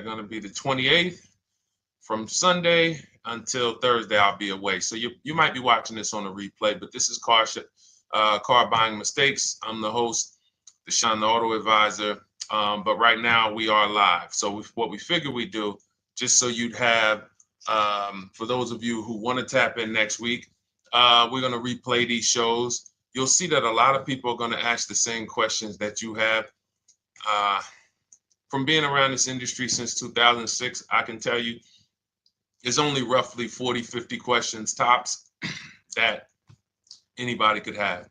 going to be the 28th. From Sunday until Thursday, I'll be away. So you might be watching this on a replay, but this is Car Buying Mistakes. I'm the host, Deshone the Auto Advisor. But right now we are live. So what we figured we'd do, just so you'd have, for those of you who want to tap in next week, we're going to replay these shows. You'll see that a lot of people are going to ask the same questions that you have. From being around this industry since 2006, I can tell you, there's only roughly 40, 50 questions tops that anybody could have.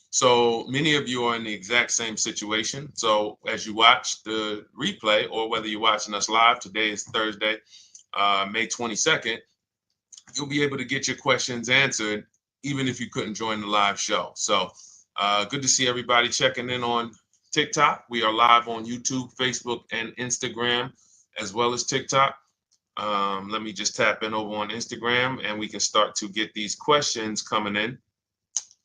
So many of you are in the exact same situation. So as you watch the replay, or whether you're watching us live, today is Thursday, May 22nd, you'll be able to get your questions answered, even if you couldn't join the live show. So good to see everybody checking in on TikTok. We are live on YouTube, Facebook, and Instagram, as well as TikTok. Let me just tap in over on Instagram and we can start to get these questions coming in.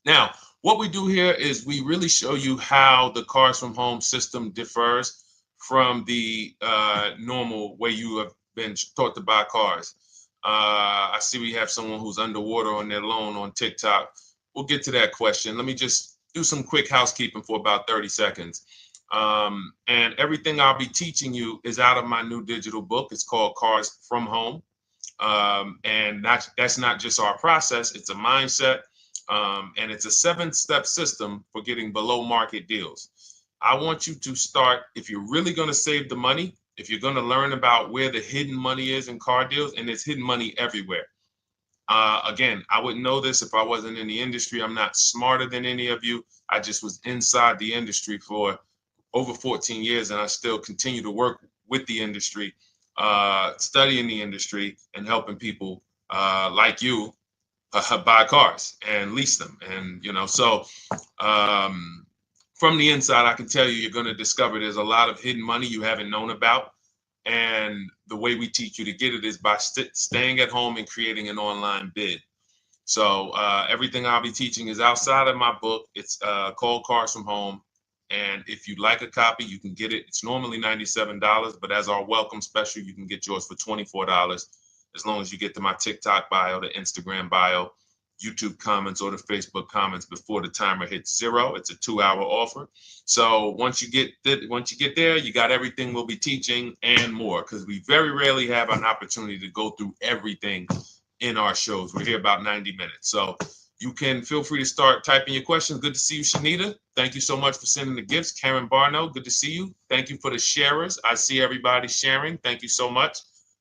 Now, what we do here is we really show you how the Cars from Home system differs from the normal way you have been taught to buy cars. I see we have someone who's underwater on their loan on TikTok. We'll get to that question. Let me just do some quick housekeeping for about 30 seconds. And everything I'll be teaching you is out of my new digital book. It's called Cars from Home. And that's not just our process, it's a mindset. And it's a 7-step system for getting below market deals. I want you to start, if you're really going to save the money, if you're going to learn about where the hidden money is in car deals, and there's hidden money everywhere. Again, I wouldn't know this if I wasn't in the industry. I'm not smarter than any of you. I just was inside the industry for over 14 years, and I still continue to work with the industry, studying the industry and helping people like you buy cars and lease them. And, so from the inside, I can tell you, you're going to discover there's a lot of hidden money you haven't known about. And the way we teach you to get it is by staying at home and creating an online bid. So everything I'll be teaching is outside of my book. It's called Cars from Home. And if you'd like a copy, you can get it. It's normally $97, but as our welcome special, you can get yours for $24, as long as you get to my TikTok bio, the Instagram bio, YouTube comments, or the Facebook comments before the timer hits 0. It's a 2-hour offer. So once you get there, you got everything we'll be teaching and more, because we very rarely have an opportunity to go through everything in our shows. We're here about 90 minutes. So you can feel free to start typing your questions. Good to see you, Shanita. Thank you so much for sending the gifts. Karen Barno, good to see you. Thank you for the sharers. I see everybody sharing. Thank you so much.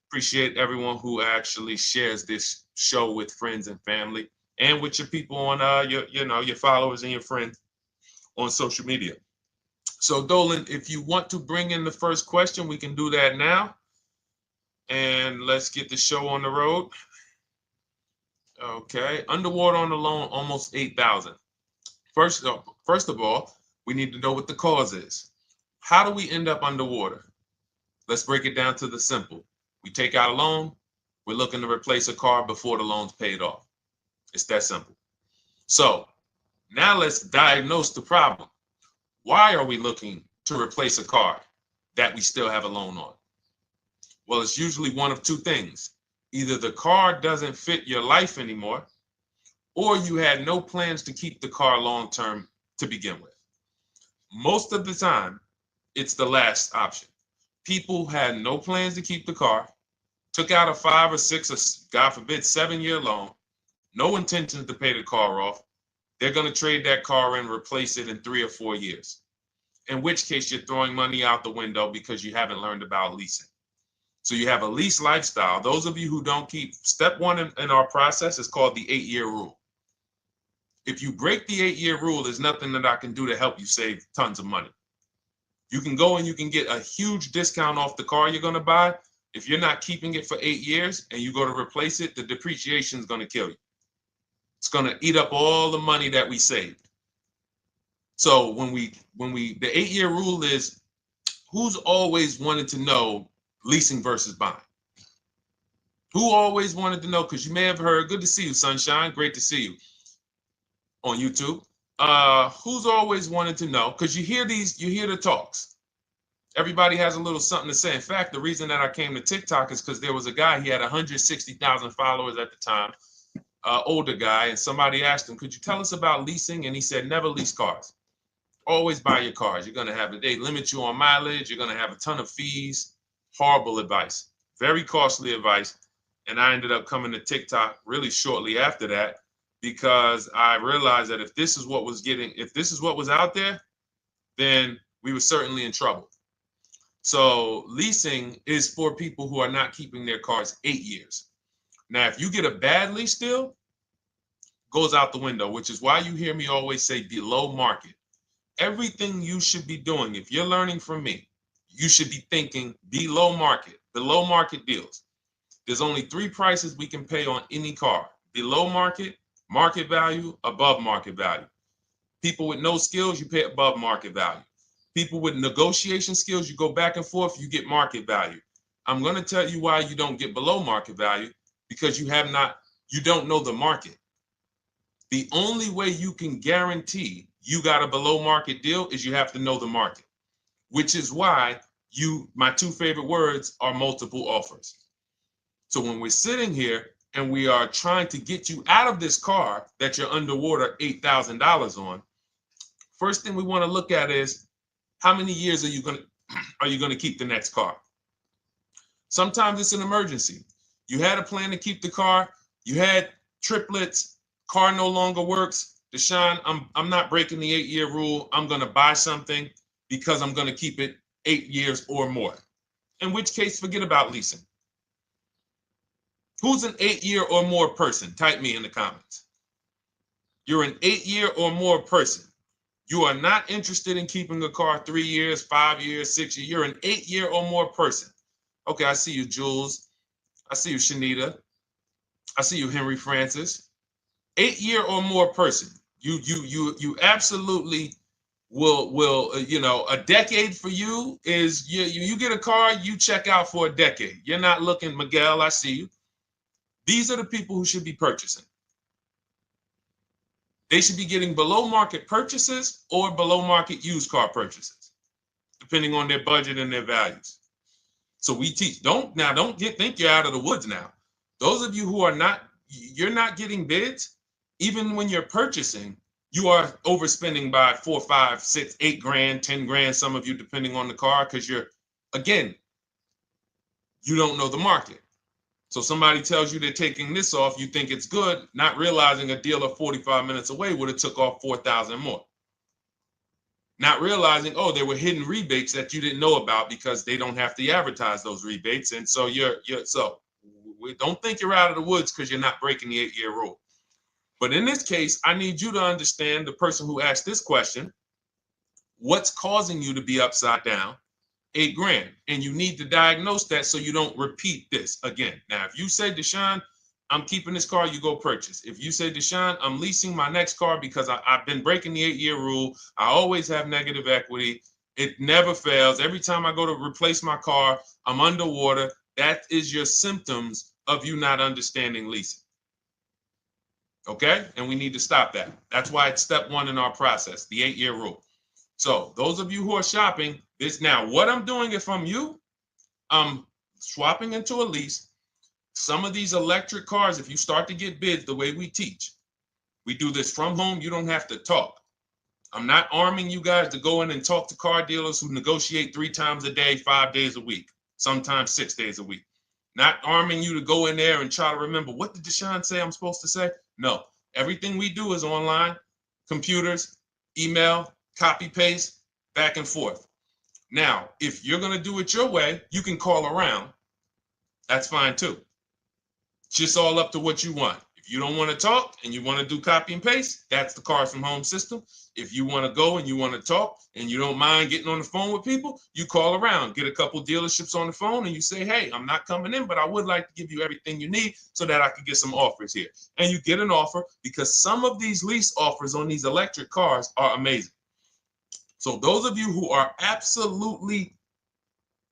Appreciate everyone who actually shares this show with friends and family, and with your people on your followers and your friends on social media. So Dolan, if you want to bring in the first question, we can do that now. And let's get the show on the road. Okay, underwater on the loan, almost 8,000. First of all, we need to know what the cause is. How do we end up underwater? Let's break it down to the simple. We take out a loan, we're looking to replace a car before the loan's paid off. It's that simple. So now let's diagnose the problem. Why are we looking to replace a car that we still have a loan on? Well, it's usually one of two things. Either the car doesn't fit your life anymore, or you had no plans to keep the car long-term to begin with. Most of the time, it's the last option. People had no plans to keep the car, took out a 5 or 6 or God forbid 7-year loan, no intentions to pay the car off. They're going to trade that car in, replace it in 3 or 4 years. In which case you're throwing money out the window because you haven't learned about leasing. So you have a lease lifestyle. Those of you who don't keep, step 1 in our process is called the 8-year rule. If you break the 8-year rule, there's nothing that I can do to help you save tons of money. You can go and you can get a huge discount off the car you're going to buy. If you're not keeping it for 8 years and you go to replace it, the depreciation is going to kill you. It's going to eat up all the money that we saved. So the 8-year rule is, who's always wanted to know leasing versus buying? Who always wanted to know? Because you may have heard, good to see you, Sunshine. Great to see you on YouTube. Who's always wanted to know? Because you hear the talks. Everybody has a little something to say. In fact, the reason that I came to TikTok is because there was a guy, he had 160,000 followers at the time, older guy, and somebody asked him, could you tell us about leasing? And he said, never lease cars. Always buy your cars. You're going to have they limit you on mileage. You're going to have a ton of fees. Horrible advice. Very costly advice. And I ended up coming to TikTok really shortly after that because I realized that if this is what was out there, then we were certainly in trouble. So leasing is for people who are not keeping their cars 8 years. Now, if you get a bad lease deal, goes out the window, which is why you hear me always say below market. Everything you should be doing, if you're learning from me, you should be thinking below market deals. There's only 3 prices we can pay on any car: below market, market value, above market value. People with no skills, you pay above market value. People with negotiation skills, you go back and forth, you get market value. I'm going to tell you why you don't get below market value, because you don't know the market. The only way you can guarantee you got a below market deal is you have to know the market, which is why my 2 favorite words are multiple offers. So when we're sitting here and we are trying to get you out of this car that you're underwater $8,000 on, first thing we want to look at is how many years are you going to keep the next car? Sometimes it's an emergency. You had a plan to keep the car. You had triplets. Car no longer works. Deshone, I'm not breaking the 8-year rule. I'm going to buy something because I'm going to keep it 8 years or more. In which case, forget about leasing. Who's an 8-year or more person? Type me in the comments. You're an 8-year or more person. You are not interested in keeping a car 3 years, 5 years, 6 years. You're an 8-year or more person. Okay, I see you, Jules. I see you, Shanita. I see you, Henry Francis. 8-year or more person. You absolutely will a decade for you is you get a car, you check out for a decade. You're not looking, Miguel, I see you. These are the people who should be purchasing. They should be getting below market purchases or below market used car purchases, depending on their budget and their values. So we teach, think you're out of the woods now. Those of you who you're not getting bids, even when you're purchasing, you are overspending by 4, 5, 6, 8 grand, 10 grand, some of you, depending on the car, because you don't know the market. So somebody tells you they're taking this off, you think it's good, not realizing a dealer 45 minutes away would have took off 4,000 more. Not realizing, there were hidden rebates that you didn't know about because they don't have to advertise those rebates. And so we don't think you're out of the woods because you're not breaking the 8-year rule. But in this case, I need you to understand, the person who asked this question, what's causing you to be upside down 8 grand? And you need to diagnose that so you don't repeat this again. Now, if you say, Deshone, I'm keeping this car, you go purchase. If you say, Deshone, I'm leasing my next car because I've been breaking the 8-year rule. I always have negative equity. It never fails. Every time I go to replace my car, I'm underwater. That is your symptoms of you not understanding leasing. Okay? And we need to stop that. That's why it's step 1 in our process, the 8-year rule. So those of you who are shopping this now, what I'm doing, if I'm you, I'm swapping into a lease. Some of these electric cars, if you start to get bids the way we teach, we do this from home. You don't have to talk. I'm not arming you guys to go in and talk to car dealers who negotiate 3 times a day, 5 days a week, sometimes 6 days a week. Not arming you to go in there and try to remember, what did Deshone say I'm supposed to say? No, everything we do is online, computers, email, copy, paste, back and forth. Now, if you're going to do it your way, you can call around. That's fine too. It's just all up to what you want. If you don't want to talk and you want to do copy and paste, that's the Cars from Home system. If you want to go and you want to talk and you don't mind getting on the phone with people, you call around, get a couple dealerships on the phone, and you say, hey, I'm not coming in, but I would like to give you everything you need so that I can get some offers here. And you get an offer, because some of these lease offers on these electric cars are amazing. So those of you who are absolutely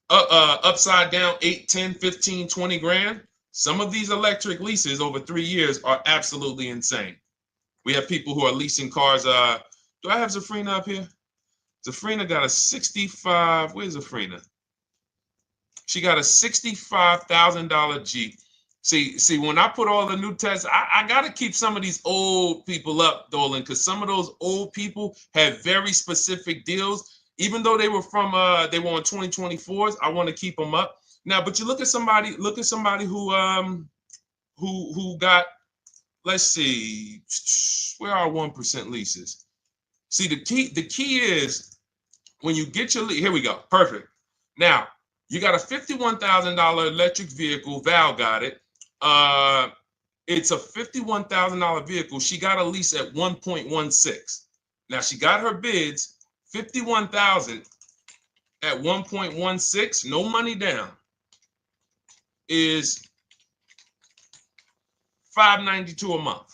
upside down 8, 10, 15, 20 grand, some of these electric leases over 3 years are absolutely insane. We have people who are leasing cars. Do I have Zafrina up here? Zafrina got a 65. Where's Zafrina? She got a $65,000 Jeep. See, when I put all the new tests, I got to keep some of these old people up, Dolan, because some of those old people have very specific deals. Even though they were on 2024s, I want to keep them up. Now, but you look at somebody who got, let's see, where are 1% leases? See, the key is when you get your lease, here we go, perfect. Now, you got a $51,000 electric vehicle, Val got it. It's a $51,000 vehicle. She got a lease at 1.16. Now she got her bids, 51,000 at 1.16, no money down, is $592 a month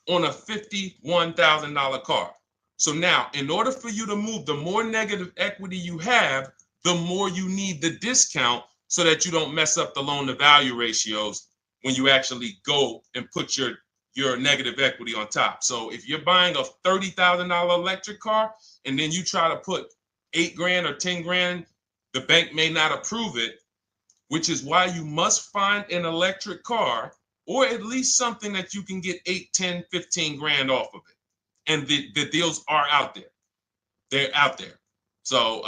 on a $51,000 car. So now, in order for you to move, the more negative equity you have, the more you need the discount so that you don't mess up the loan to value ratios when you actually go and put your negative equity on top. So if you're buying a $30,000 electric car and then you try to put $8,000 or $10,000, the bank may not approve it, which is why you must find an electric car or at least something that you can get 8, 10, 15 grand off of it. And the deals are out there. They're out there. So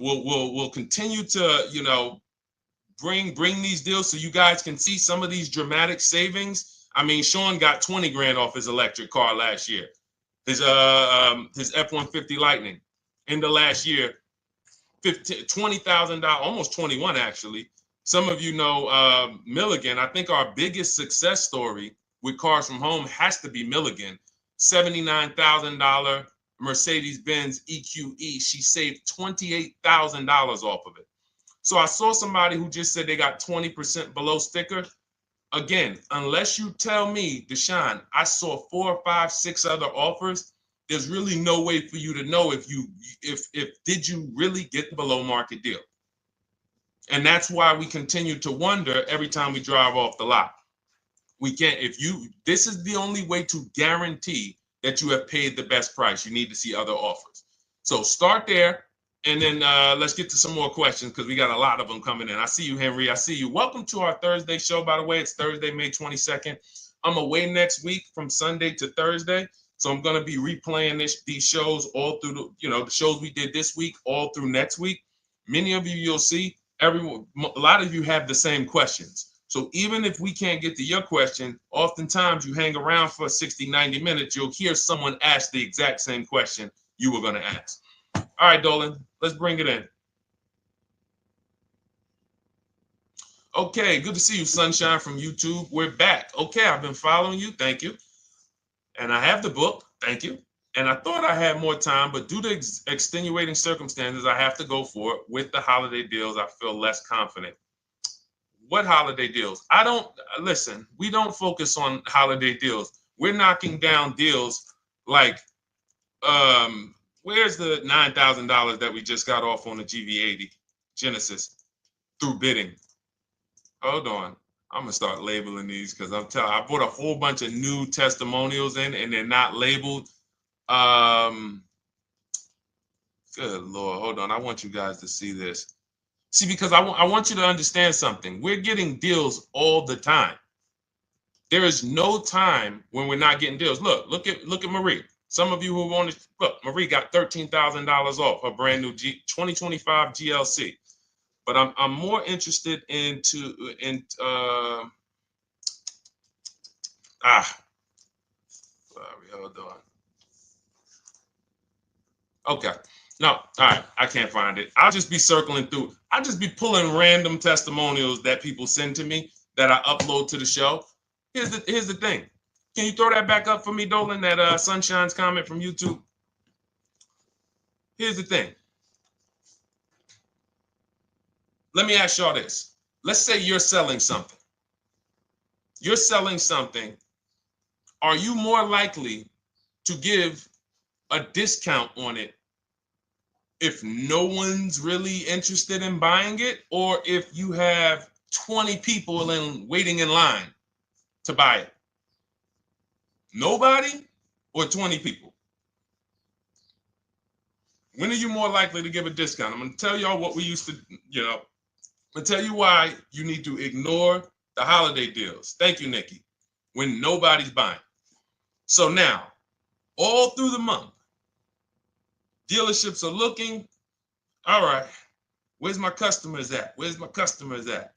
we'll continue to, bring these deals so you guys can see some of these dramatic savings. I mean, Sean got 20 grand off his electric car last year. His F-150 Lightning in the last year, $20,000, almost 21 actually. Some of you know Milligan. I think our biggest success story with Cars from Home has to be Milligan. $79,000 Mercedes-Benz EQE. She saved $28,000 off of it. So I saw somebody who just said they got 20% below sticker. Again, unless you tell me, Deshone, I saw 4, 5, 6 other offers, there's really no way for you to know if did you really get the below market deal. And that's why we continue to wonder every time we drive off the lot. We can't, this is the only way to guarantee that you have paid the best price. You need to see other offers. So start there. And then let's get to some more questions because we got a lot of them coming in. I see you, Henry. I see you. Welcome to our Thursday show, by the way. It's Thursday, May 22nd. I'm away next week from Sunday to Thursday. So I'm going to be replaying these shows all through, the shows we did this week, all through next week. Many of you, you'll see, a lot of you have the same questions. So even if we can't get to your question, oftentimes you hang around for 60, 90 minutes, you'll hear someone ask the exact same question you were going to ask. All right, Dolan, let's bring it in. Okay, good to see you, Sunshine from YouTube. We're back. Okay, I've been following you. Thank you. And I have the book. Thank you. And I thought I had more time, but due to extenuating circumstances, I have to go for it. With the holiday deals, I feel less confident. What holiday deals? Listen, we don't focus on holiday deals. We're knocking down deals like, where's the $9,000 that we just got off on the GV80 Genesis through bidding? Hold on. I'm going to start labeling these because I bought a whole bunch of new testimonials in and they're not labeled. Good Lord. Hold on. I want you guys to see this. See, because I want you to understand something. We're getting deals all the time. There is no time when we're not getting deals. Look at Marie. Some of you who want to look, Marie got $13,000 off her brand new 2025 GLC. But I'm more interested sorry, hold on. Okay. No, all right, I can't find it. I'll just be circling through. I'll just be pulling random testimonials that people send to me that I upload to the show. Here's the thing. Can you throw that back up for me, Dolan, that Sunshine's comment from YouTube? Here's the thing. Let me ask y'all this. Let's say you're selling something. You're selling something. Are you more likely to give a discount on it if no one's really interested in buying it, or if you have 20 people waiting in line to buy it? Nobody or 20 people? When are you more likely to give a discount? I'm going to tell y'all what we used to, I'm going to tell you why you need to ignore the holiday deals. Thank you, Nikki. When nobody's buying. So now, all through the month, dealerships are looking, all right, where's my customers at? Where's my customers at?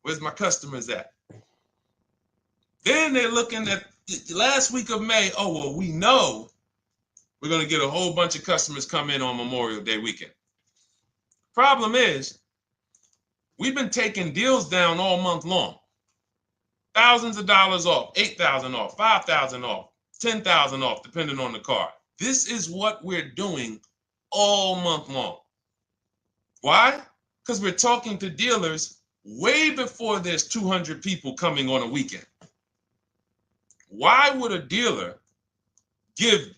Where's my customers at? Then they're looking at the last week of May. Oh, well, we know we're going to get a whole bunch of customers come in on Memorial Day weekend. Problem is, we've been taking deals down all month long. Thousands of dollars off, 8,000 off, 5,000 off, 10,000 off, depending on the car. This is what we're doing all month long. Why? Because we're talking to dealers way before there's 200 people coming on a weekend. Why would a dealer give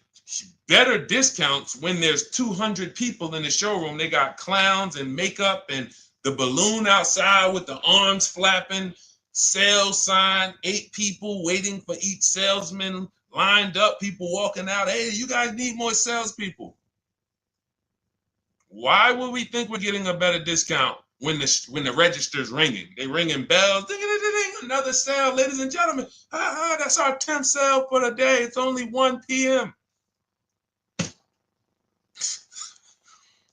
better discounts when there's 200 people in the showroom? They got clowns and makeup and the balloon outside with the arms flapping, sales sign, 8 people waiting for each salesman lined up, people walking out. Hey, you guys need more salespeople. Why would we think we're getting a better discount when the register's ringing? They ringing bells, ding, ding, ding, ding, another sale, ladies and gentlemen. That's our 10th sale for the day. It's only 1 p.m.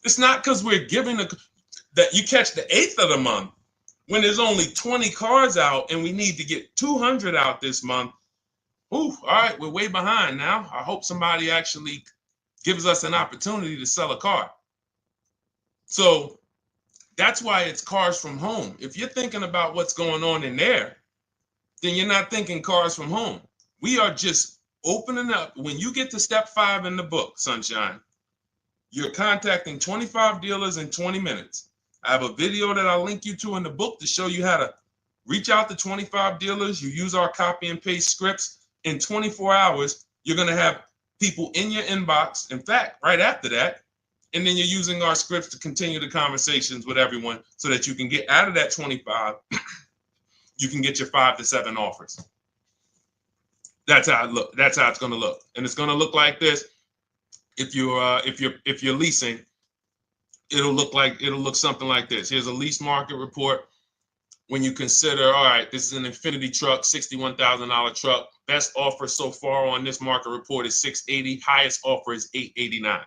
It's not because we're giving that you catch the 8th of the month when there's only 20 cars out and we need to get 200 out this month. Ooh, all right, we're way behind now. I hope somebody actually gives us an opportunity to sell a car. So that's why it's cars from home. If you're thinking about what's going on in there, then you're not thinking cars from home. We are just opening up. When you get to step 5 in the book, Sunshine, you're contacting 25 dealers in 20 minutes. I have a video that I'll link you to in the book to show you how to reach out to 25 dealers. You use our copy and paste scripts. In 24 hours, you're going to have people in your inbox. In fact, right after that, and then you're using our scripts to continue the conversations with everyone so that you can get out of that 25, you can get your 5 to 7 offers. That's how it look. That's how it's going to look. And it's going to look like this. If you're leasing, it'll look something like this. Here's a lease market report. When you consider, all right, this is an Infinity truck, $61,000 truck. Best offer so far on this market report is $680. Highest offer is $889.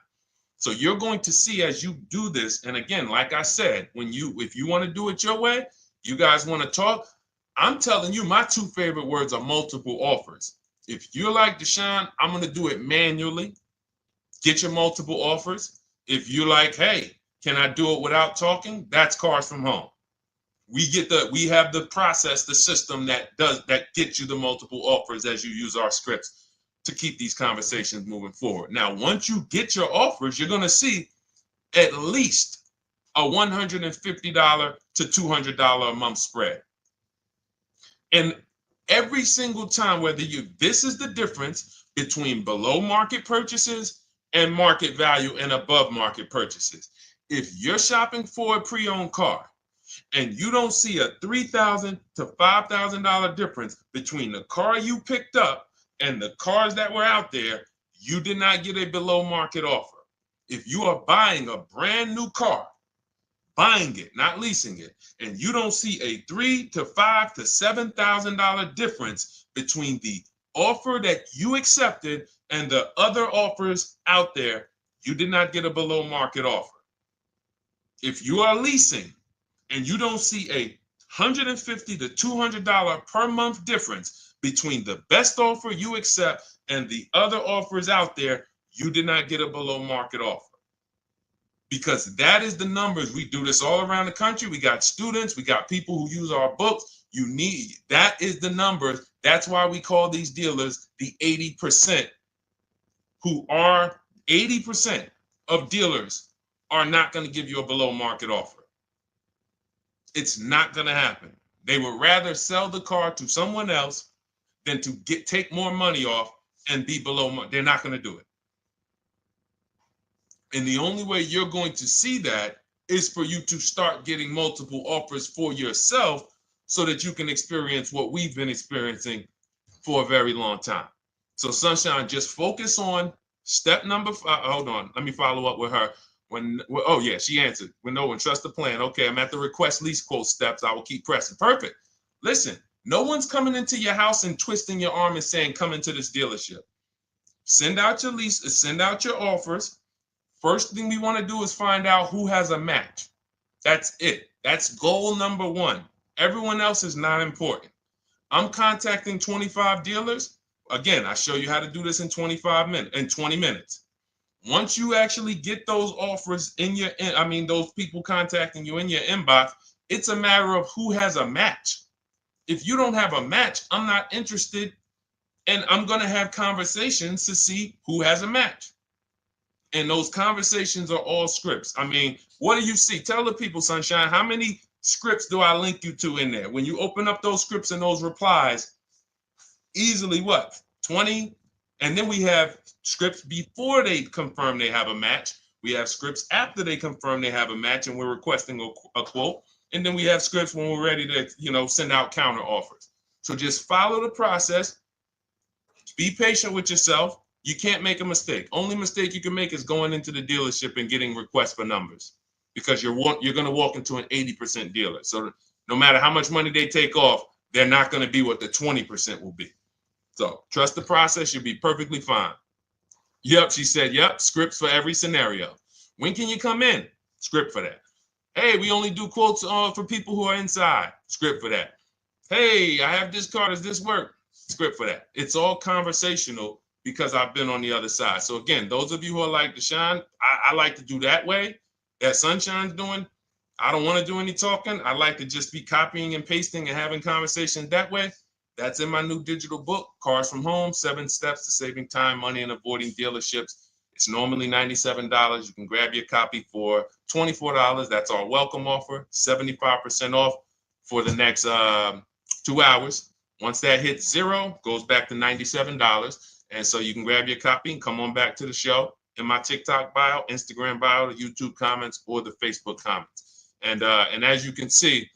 So you're going to see as you do this, and again, like I said, if you want to do it your way, you guys want to talk, I'm telling you, my 2 favorite words are multiple offers. If you're like Deshone, I'm going to do it manually. Get your multiple offers. If you're like, hey, can I do it without talking? That's cars from home. We have the process, the system that gets you the multiple offers as you use our scripts to keep these conversations moving forward. Now, once you get your offers, you're going to see at least a $150 to $200 a month spread. And every single time, this is the difference between below market purchases and market value and above market purchases. If you're shopping for a pre-owned car and you don't see a $3,000 to $5,000 difference between the car you picked up and the cars that were out there, you did not get a below market offer. If you are buying a brand new car, buying it, not leasing it, and you don't see a $3,000 to $5,000 to $7,000 difference between the offer that you accepted and the other offers out there, you did not get a below market offer. If you are leasing and you don't see a $150 to $200 per month difference between the best offer you accept and the other offers out there, you did not get a below market offer. Because that is the numbers. We do this all around the country. We got students, we got people who use our books. That is the numbers. That's why we call these dealers the 80%, who are 80% of dealers are not going to give you a below market offer. It's not going to happen. They would rather sell the car to someone else than to take more money off and be below market. They're not going to do it. And the only way you're going to see that is for you to start getting multiple offers for yourself so that you can experience what we've been experiencing for a very long time. So Sunshine, just focus on Step number 5. Hold on. Let me follow up with her. Oh yeah, she answered. When trust the plan. Okay, I'm at the request lease quote steps. I will keep pressing. Perfect. Listen, no one's coming into your house and twisting your arm and saying, come into this dealership. Send out your lease, send out your offers. First thing we want to do is find out who has a match. That's it. That's goal number 1. Everyone else is not important. I'm contacting 25 dealers. Again, I show you how to do this in 20 minutes. Once you actually get those offers those people contacting you in your inbox, it's a matter of who has a match. If you don't have a match, I'm not interested, and I'm going to have conversations to see who has a match. And those conversations are all scripts. I mean, what do you see? Tell the people, Sunshine, how many scripts do I link you to in there? When you open up those scripts and those replies, easily what? 20? And then we have scripts before they confirm they have a match. We have scripts after they confirm they have a match and we're requesting a quote. And then we have scripts when we're ready to, send out counter offers. So just follow the process. Be patient with yourself. You can't make a mistake. Only mistake you can make is going into the dealership and getting requests for numbers, because you're going to walk into an 80% dealer. So no matter how much money they take off, they're not going to be what the 20% will be. So trust the process. You'll be perfectly fine. Yep, she said, yep, scripts for every scenario. When can you come in? Script for that. Hey, we only do quotes for people who are inside. Script for that. Hey, I have this car. Does this work? Script for that. It's all conversational because I've been on the other side. So again, those of you who are like Deshone, I like to do that way, that Sunshine's doing. I don't want to do any talking. I like to just be copying and pasting and having conversations that way. That's in my new digital book, Cars from Home, 7 Steps to Saving Time, Money, and Avoiding Dealerships. It's normally $97. You can grab your copy for $24. That's our welcome offer, 75% off for the next 2 hours. Once that hits 0, goes back to $97. And so you can grab your copy and come on back to the show in my TikTok bio, Instagram bio, the YouTube comments, or the Facebook comments. And as you can see,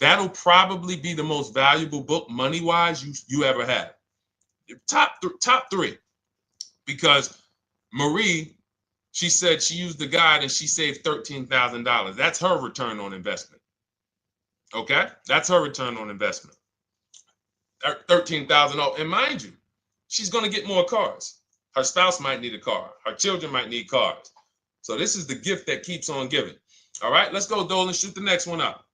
that'll probably be the most valuable book money-wise you ever had. Top 3. Because Marie, she said she used the guide and she saved $13,000. That's her return on investment. Okay? That's her return on investment. $13,000. And mind you, she's going to get more cars. Her spouse might need a car. Her children might need cars. So this is the gift that keeps on giving. All right, let's go, Dolan. Shoot the next one up.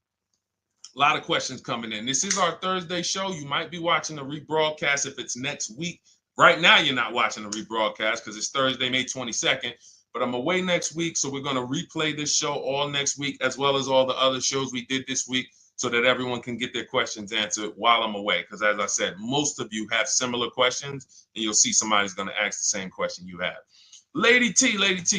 A lot of questions coming in. This is our Thursday show. You might be watching the rebroadcast if it's next week. Right now, you're not watching the rebroadcast because it's Thursday, May 22nd. But I'm away next week, so we're going to replay this show all next week, as well as all the other shows we did this week, so that everyone can get their questions answered while I'm away. Because as I said, most of you have similar questions, and you'll see somebody's going to ask the same question you have. Lady T,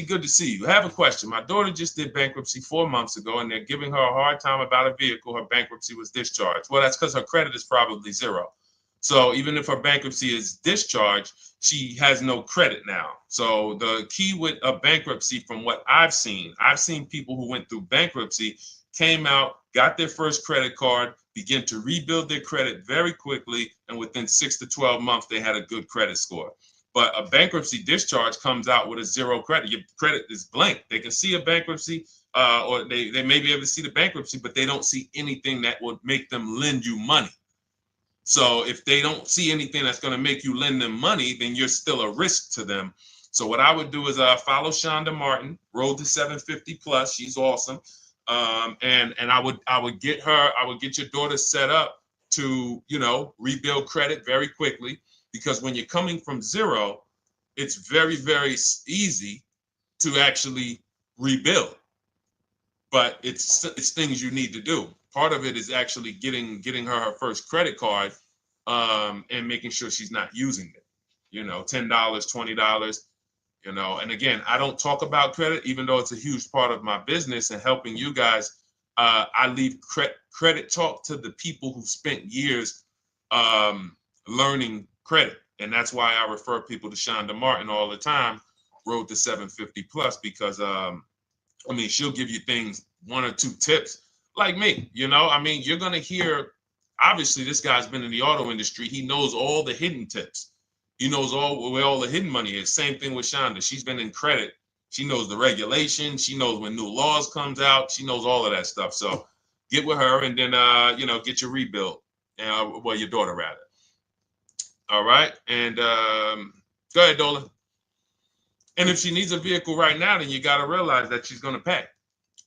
good to see you. I have a question. My daughter just did bankruptcy 4 months ago, and they're giving her a hard time about a vehicle. Her bankruptcy was discharged. Well, that's because her credit is probably 0. So even if her bankruptcy is discharged, she has no credit now. So the key with a bankruptcy, from what I've seen people who went through bankruptcy, came out, got their first credit card, began to rebuild their credit very quickly, and within 6 to 12 months, they had a good credit score. But a bankruptcy discharge comes out with a 0 credit. Your credit is blank. They can see a bankruptcy, or they may be able to see the bankruptcy, but they don't see anything that would make them lend you money. So if they don't see anything that's going to make you lend them money, then you're still a risk to them. So what I would do is follow Shonda Martin, Road to 750 Plus. She's awesome. And I would get your daughter set up to, rebuild credit very quickly, because when you're coming from 0, it's very, very easy to actually rebuild. But it's things you need to do. Part of it is actually getting her first credit card, and making sure she's not using it. $10, $20. And again, I don't talk about credit, even though it's a huge part of my business and helping you guys. I leave credit talk to the people who spent years learning credit. And that's why I refer people to Shonda Martin all the time, Road to 750 Plus, because she'll give you things, 1 or 2 tips, like me. You're going to hear, obviously, this guy's been in the auto industry. He knows all the hidden tips. He knows where all the hidden money is. Same thing with Shonda. She's been in credit. She knows the regulation. She knows when new laws comes out. She knows all of that stuff. So get with her and then, get your rebuild. Well, your daughter rather. All right. And go ahead, Dolan. And if she needs a vehicle right now, then you got to realize that she's going to pay.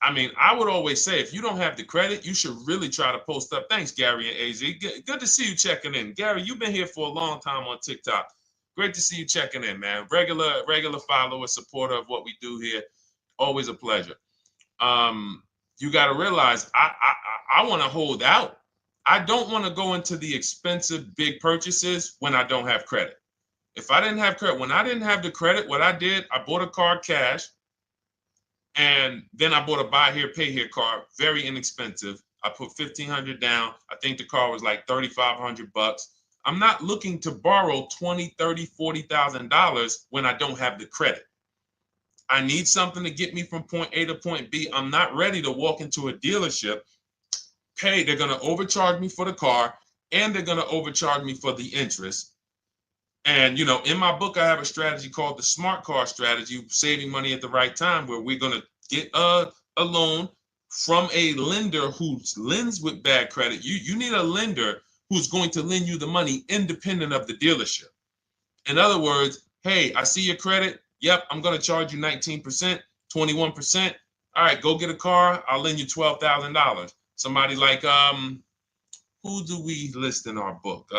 I mean, I would always say if you don't have the credit, you should really try to post up. Thanks, Gary and AZ. Good to see you checking in. Gary, you've been here for a long time on TikTok. Great to see you checking in, man. Regular follower, supporter of what we do here. Always a pleasure. You got to realize I want to hold out. I don't want to go into the expensive big purchases when I don't have credit. If I didn't have credit, when I didn't have the credit, what I did, I bought a car cash, and then I bought a buy here, pay here card, very inexpensive. I put $1,500 down. I think the car was like $3,500. I'm not looking to borrow $20,000, $30,000, $40,000 when I don't have the credit. I need something to get me from point A to point B. I'm not ready to walk into a dealership, pay. They're going to overcharge me for the car, and they're going to overcharge me for the interest. And, in my book, I have a strategy called the smart car strategy, saving money at the right time, where we're going to get a loan from a lender who lends with bad credit. You need a lender who's going to lend you the money independent of the dealership. In other words, hey, I see your credit. Yep, I'm going to charge you 19%, 21%. All right, go get a car. I'll lend you $12,000. Somebody like, who do we list in our book?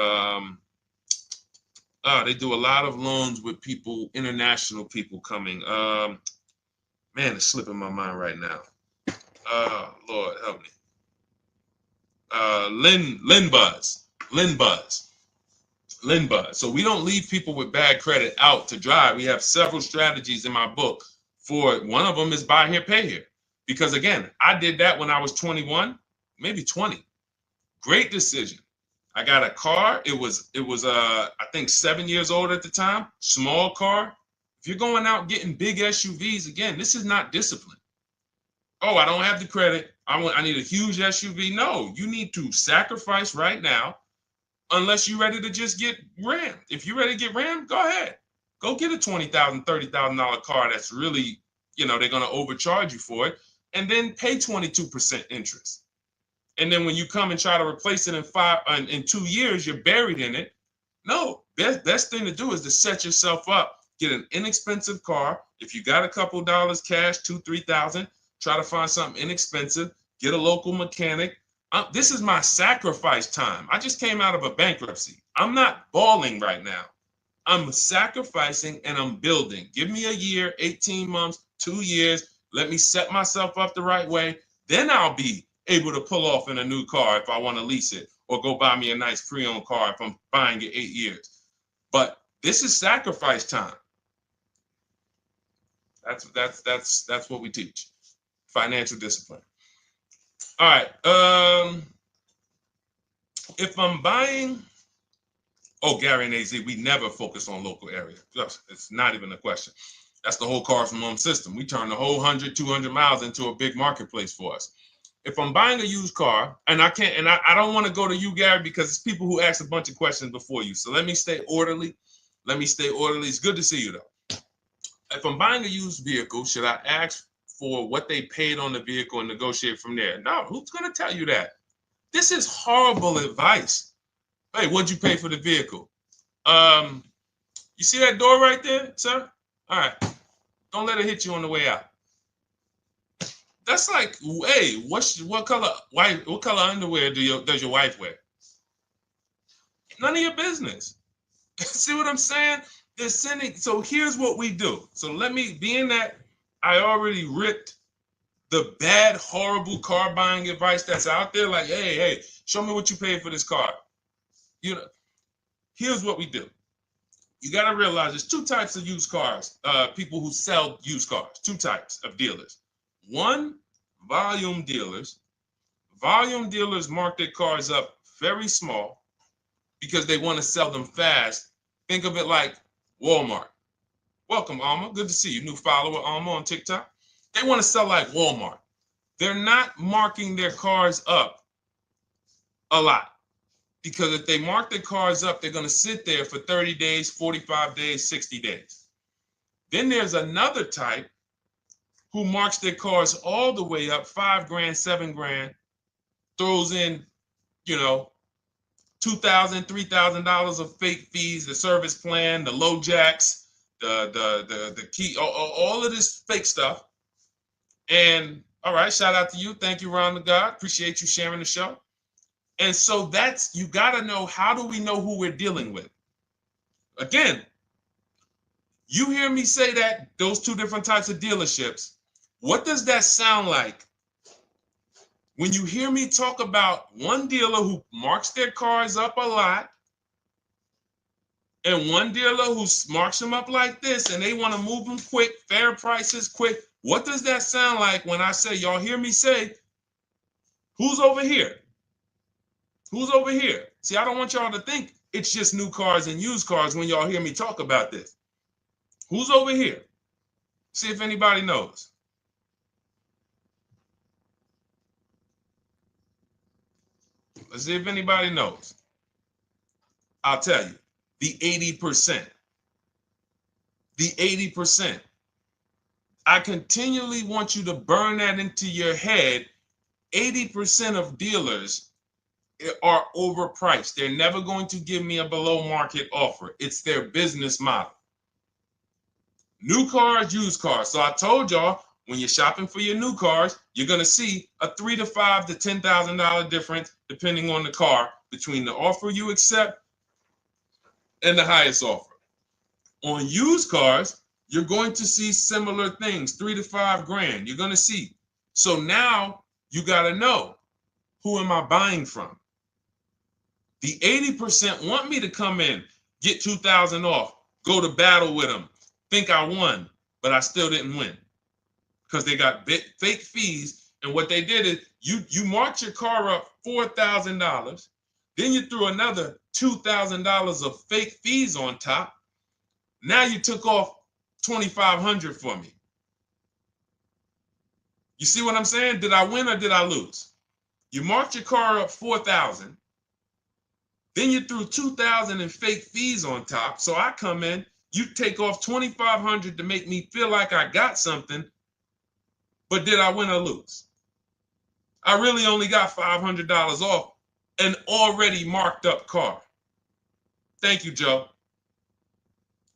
They do a lot of loans with people, international people coming. Man, it's slipping my mind right now. Lord help me. Linbuzz. So we don't leave people with bad credit out to dry. We have several strategies in my book for it. One of them is buy here, pay here. Because again, I did that when I was 21, maybe 20. Great decision. I got a car. It was I think 7 years old at the time. Small car. If you're going out getting big SUVs, again, this is not discipline. Oh, I don't have the credit. I need a huge SUV. No, you need to sacrifice right now, unless you're ready to just get rammed. If you're ready to get rammed, go ahead. Go get a $20,000, $30,000 car that's really, they're going to overcharge you for it, and then pay 22% interest. And then when you come and try to replace it in 2 years, you're buried in it. No, best thing to do is to set yourself up. Get an inexpensive car. If you got a couple dollars cash, $2,000, $3,000, try to find something inexpensive. Get a local mechanic. This is my sacrifice time. I just came out of a bankruptcy. I'm not balling right now. I'm sacrificing and I'm building. Give me a year, 18 months, 2 years. Let me set myself up the right way. Then I'll be able to pull off in a new car if I want to lease it, or go buy me a nice pre-owned car if I'm buying it 8 years. But this is sacrifice time. That's what we teach. Financial discipline. All right. If I'm buying, Gary and AZ, we never focus on local area. It's not even a question. That's the whole car from home system. We turn the whole 100, 200 miles into a big marketplace for us. If I'm buying a used car, and I can't, and I don't want to go to you, Gary, because it's people who ask a bunch of questions before you. So let me stay orderly. It's good to see you, though. If I'm buying a used vehicle, should I ask for what they paid on the vehicle and negotiate from there? No, who's going to tell you that? This is horrible advice. Hey, what'd you pay for the vehicle? You see that door right there, sir? All right. Don't let it hit you on the way out. That's like, hey, what color underwear does your wife wear? None of your business. See what I'm saying? They're sending. So here's what we do. So let me, being that I already ripped the bad, horrible car buying advice that's out there, like, hey, show me what you paid for this car. Here's what we do. You got to realize there's two types of used cars, people who sell used cars, two types of dealers. One, volume dealers. Volume dealers mark their cars up very small because they want to sell them fast. Think of it like Walmart. Welcome, Alma. Good to see you. New follower, Alma, on TikTok. They want to sell like Walmart. They're not marking their cars up a lot. Because if they mark their cars up, they're going to sit there for 30 days, 45 days, 60 days. Then there's another type who marks their cars all the way up, 5 grand, 7 grand, throws in, you know, $2,000, $3,000 of fake fees, the service plan, the low jacks, the key, all of this fake stuff. And all right, shout out to you. Thank you, Ron the God. Appreciate you sharing the show. And so that's, you got to know, how do we know who we're dealing with? Again, you hear me say that, those two different types of dealerships. What does that sound like when you hear me talk about one dealer who marks their cars up a lot and one dealer who marks them up like this and they want to move them quick, fair prices, quick? What does that sound like when I say, y'all hear me say, who's over here? Who's over here? See, I don't want y'all to think it's just new cars and used cars when y'all hear me talk about this. Who's over here? See if anybody knows. Let's see if anybody knows. I'll tell you, the 80%. The 80%. I continually want you to burn that into your head. 80% of dealers are overpriced. They're never going to give me a below market offer. It's their business model. New cars, used cars. So I told y'all, when you're shopping for your new cars, you're going to see a $3,000 to $5,000 to $10,000 difference, depending on the car, between the offer you accept and the highest offer. On used cars, you're going to see similar things, 3 to 5 grand. You're going to see. So now you got to know, who am I buying from? The 80% want me to come in, get 2,000 off, go to battle with them, think I won, but I still didn't win because they got fake fees. And what they did is you marked your car up $4,000, then you threw another $2,000 of fake fees on top. Now you took off $2,500 for me. You see what I'm saying? Did I win or did I lose? You marked your car up $4,000. Then you threw $2,000 in fake fees on top. So I come in, you take off $2,500 to make me feel like I got something. But did I win or lose? I really only got $500 off an already marked up car. Thank you, Joe.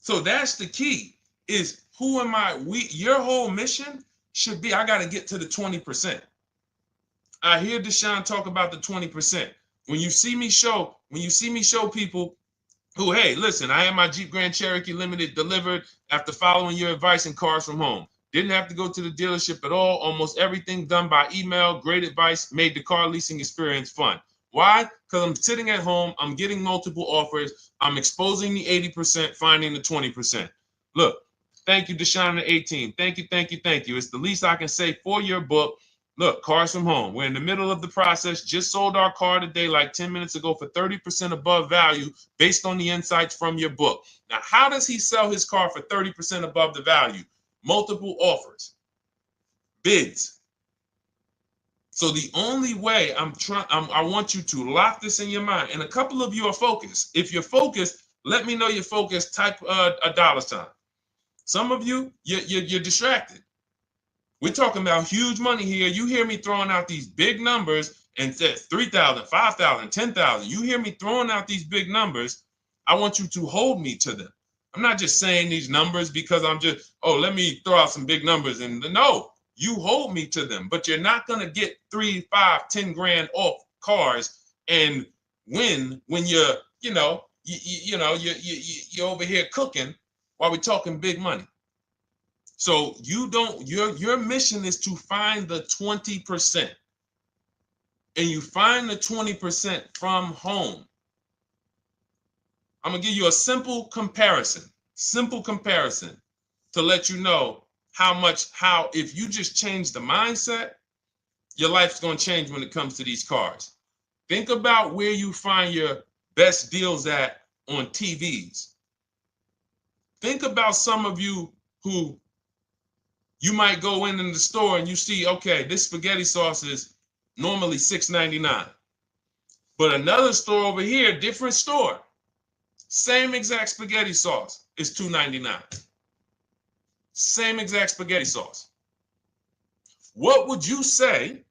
So that's the key, is who am I? Your whole mission should be, I got to get to the 20%. I hear Deshone talk about the 20%. When you see me show people who, hey, listen, I had my Jeep Grand Cherokee Limited delivered after following your advice and cars from home. Didn't have to go to the dealership at all. Almost everything done by email. Great advice. Made the car leasing experience fun. Why? Because I'm sitting at home. I'm getting multiple offers. I'm exposing the 80%, finding the 20%. Look, thank you, Deshone the 18. Thank you, thank you, thank you. It's the least I can say for your book. Look, cars from home. We're in the middle of the process. Just sold our car today, like 10 minutes ago, for 30% above value based on the insights from your book. Now, how does he sell his car for 30% above the value? Multiple offers, bids. So the only way I want you to lock this in your mind. And a couple of you are focused. If you're focused, let me know you're focused. Type a $sign. Some of you, you're distracted. We're talking about huge money here. You hear me throwing out these big numbers and said 3,000, 5,000, 10,000. You hear me throwing out these big numbers. I want you to hold me to them. I'm not just saying these numbers because I'm just, let me throw out some big numbers. And no, you hold me to them, but you're not going to get 3, 5, 10 grand off cars and win when you're over here cooking while we're talking big money. So your mission is to find the 20%. And you find the 20% from home. I'm going to give you a simple comparison to let you know how if you just change the mindset, your life's going to change when it comes to these cars. Think about where you find your best deals at on TVs. Think about some of you who you might go in the store and you see, okay, this spaghetti sauce is normally $6.99. But another store over here, different store, same exact spaghetti sauce is $2.99. Same exact spaghetti sauce. What would you say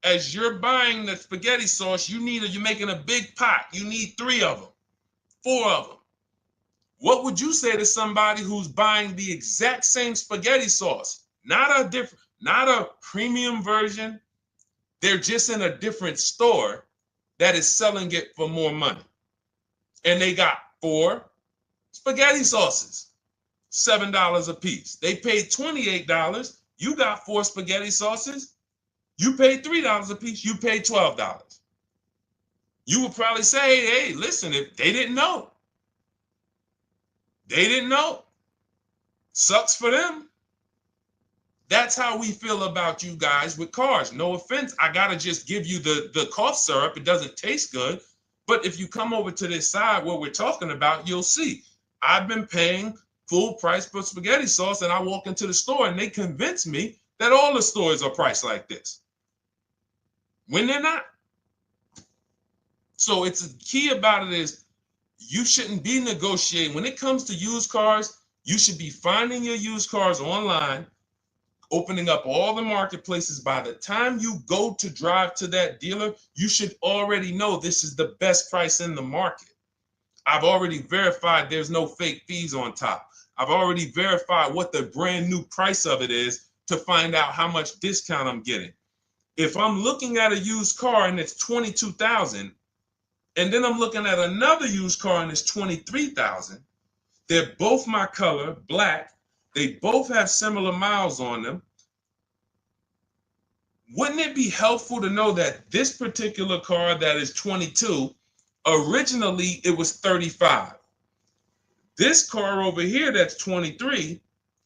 as you're buying the spaghetti sauce? You're making a big pot. You need 3 of them, 4 of them. What would you say to somebody who's buying the exact same spaghetti sauce? Not a premium version. They're just in a different store that is selling it for more money. And they got 4 spaghetti sauces, $7 a piece. They paid $28. You got 4 spaghetti sauces. You paid $3 a piece. You paid $12. You would probably say, hey, listen, if they didn't know. They didn't know. Sucks for them. That's how we feel about you guys with cars. No offense. I got to just give you the cough syrup. It doesn't taste good. But if you come over to this side where we're talking about, you'll see. I've been paying full price for spaghetti sauce, and I walk into the store and they convince me that all the stores are priced like this, when they're not. So it's the key about it is you shouldn't be negotiating. When it comes to used cars, you should be finding your used cars online, opening up all the marketplaces. By the time you go to drive to that dealer, you should already know this is the best price in the market. I've already verified there's no fake fees on top. I've already verified what the brand new price of it is to find out how much discount I'm getting. If I'm looking at a used car and it's $22,000, and then I'm looking at another used car and it's $23,000, they're both my color, black. They both have similar miles on them. Wouldn't it be helpful to know that this particular car that is 22, originally it was 35. This car over here that's 23,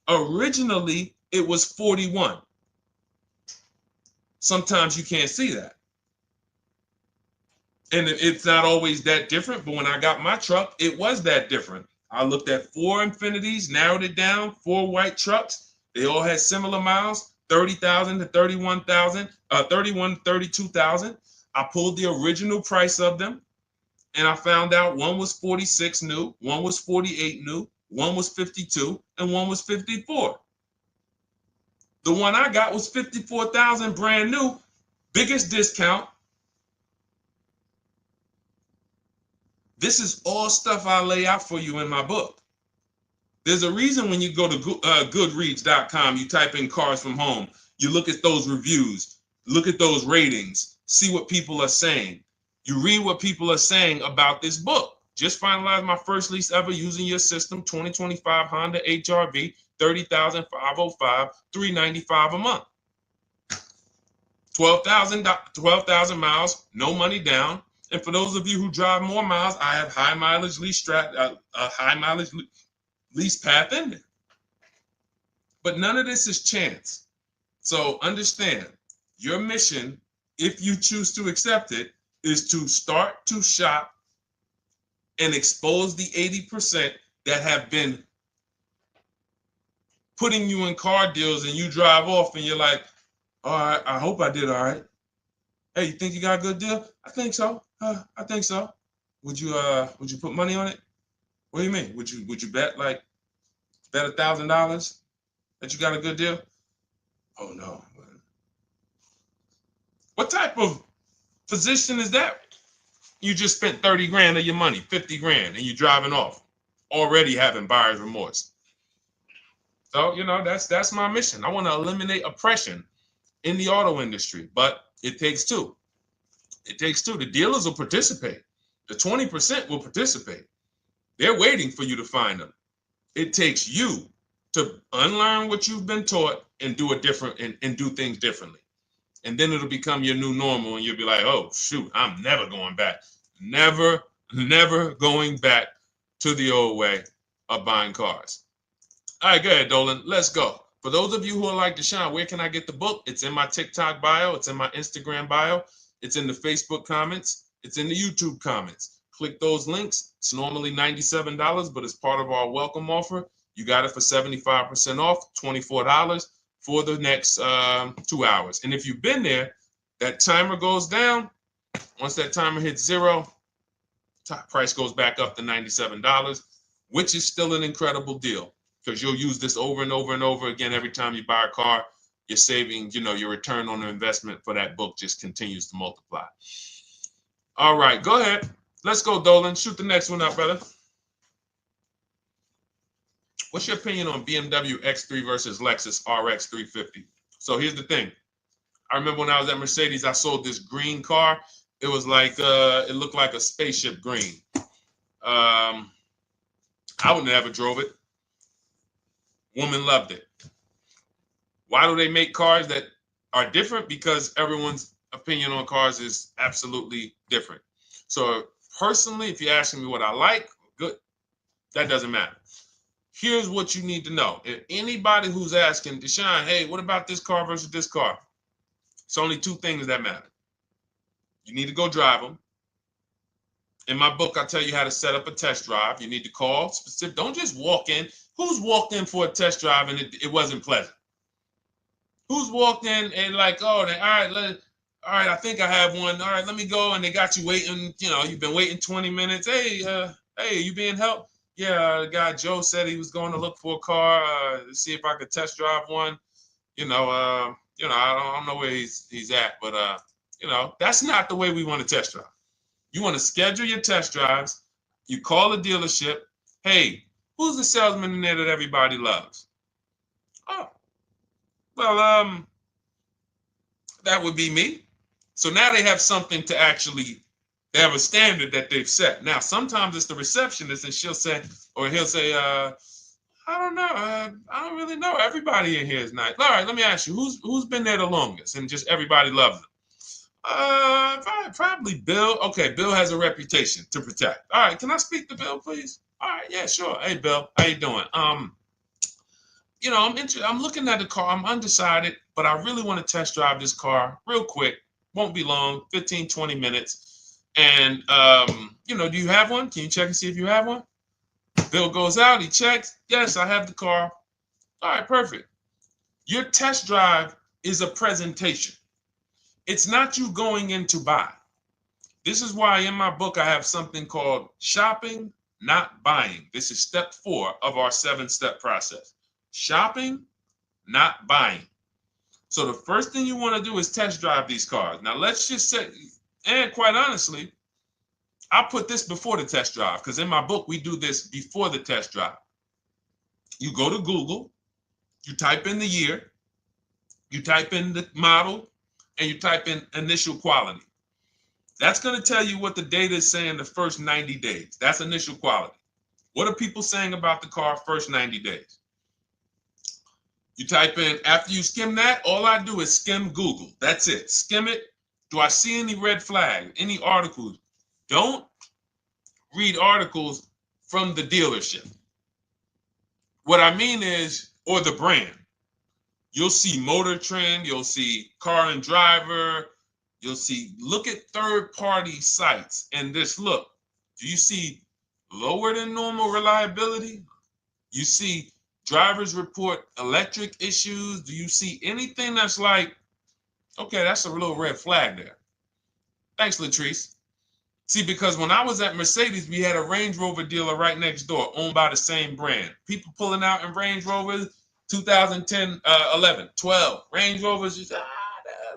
originally it was 41. Sometimes you can't see that. And it's not always that different, but when I got my truck, it was that different. I looked at 4 Infinities, narrowed it down, 4 white trucks. They all had similar miles, 30,000 to 31,000, 31 to 32,000. I pulled the original price of them, and I found out one was 46 new, one was 48 new, one was 52, and one was 54. The one I got was 54,000 brand new, biggest discount. This is all stuff I lay out for you in my book. There's a reason when you go to Goodreads.com, you type in cars from home, you look at those reviews, look at those ratings, see what people are saying. You read what people are saying about this book. Just finalized my first lease ever using your system, 2025 Honda HR-V, 30,505, $395 a month. 12,000 miles, no money down. And for those of you who drive more miles, I have high mileage lease lease path in there. But none of this is chance. So understand, your mission, if you choose to accept it, is to start to shop and expose the 80% that have been putting you in car deals, and you drive off and you're like, all right, I hope I did all right. Hey, you think you got a good deal? I think so. I think so. Would you put money on it? What do you mean? Would you bet $1,000 that you got a good deal? Oh no. What type of position is that? You just spent 30 grand of your money, 50 grand, and you're driving off, already having buyer's remorse. So, that's my mission. I want to eliminate oppression in the auto industry, but it takes two. It takes two. The dealers will participate. The 20% will participate. They're waiting for you to find them. It takes you to unlearn what you've been taught and do it different and do things differently. And then it'll become your new normal, and you'll be like, oh, shoot, I'm never going back. Never going back to the old way of buying cars. All right, go ahead, Dolan. Let's go. For those of you who are like Deshone, where can I get the book? It's in my TikTok bio. It's in my Instagram bio. It's in the Facebook comments. It's in the YouTube comments. Click those links. It's normally $97, but it's part of our welcome offer. You got it for 75% off, $24 for the next 2 hours. And if you've been there, that timer goes down. Once that timer hits 0, top price goes back up to $97, which is still an incredible deal because you'll use this over and over and over again every time you buy a car. You're saving, your return on the investment for that book just continues to multiply. All right, go ahead. Let's go, Dolan. Shoot the next one up, brother. What's your opinion on BMW X3 versus Lexus RX 350? So here's the thing. I remember when I was at Mercedes, I sold this green car. It was like, it looked like a spaceship green. I would never drove it. Woman loved it. Why do they make cars that are different? Because everyone's opinion on cars is absolutely different. So personally, if you're asking me what I like, good, that doesn't matter. Here's what you need to know. If anybody who's asking, Deshone, hey, what about this car versus this car? It's only two things that matter. You need to go drive them. In my book, I tell you how to set up a test drive. You need to call specific. Don't just walk in. Who's walked in for a test drive and it wasn't pleasant? Who's walked in and like, oh, all right, I think I have one. All right, let me go. And they got you waiting. You've been waiting 20 minutes. Hey, you being helped? Yeah, the guy Joe said he was going to look for a car to see if I could test drive one. I don't know where he's at, but that's not the way we want to test drive. You want to schedule your test drives. You call the dealership. Hey, who's the salesman in there that everybody loves? Oh, well, that would be me. So now they have something to actually, they have a standard that they've set. Now, sometimes it's the receptionist and he'll say, I don't know. I don't really know. Everybody in here is nice. All right, let me ask you, who's been there the longest? And just everybody loves them. Probably Bill. Okay, Bill has a reputation to protect. All right, can I speak to Bill, please? All right, yeah, sure. Hey, Bill, how you doing? I'm looking at the car. I'm undecided, but I really want to test drive this car real quick. Won't be long, 15, 20 minutes. And do you have one? Can you check and see if you have one? Bill goes out, he checks. Yes, I have the car. All right, perfect. Your test drive is a presentation. It's not you going in to buy. This is why in my book I have something called shopping, not buying. This is step 4 of our 7-step process. Shopping, not buying. So the first thing you want to do is test drive these cars. Now let's just say, and quite honestly, I put this before the test drive because in my book we do this before the test drive. You go to Google, you type in the year, you type in the model, and you type in initial quality. That's going to tell you what the data is saying the first 90 days. That's initial quality. What are people saying about the car first 90 days? You type in, after you skim that, all I do is skim Google. That's it. Skim it. Do I see any red flags, any articles? Don't read articles from the dealership. What I mean is, or the brand. You'll see Motor Trend, you'll see Car and Driver, look at third-party sites and just look. Do you see lower than normal reliability? You see drivers report electric issues? Do you see anything that's like, okay, that's a little red flag there? Thanks, Latrice. See, because when I was at Mercedes, we had a Range Rover dealer right next door owned by the same brand. People pulling out in Range Rovers, 2010, 11, 12. Range Rovers, just, that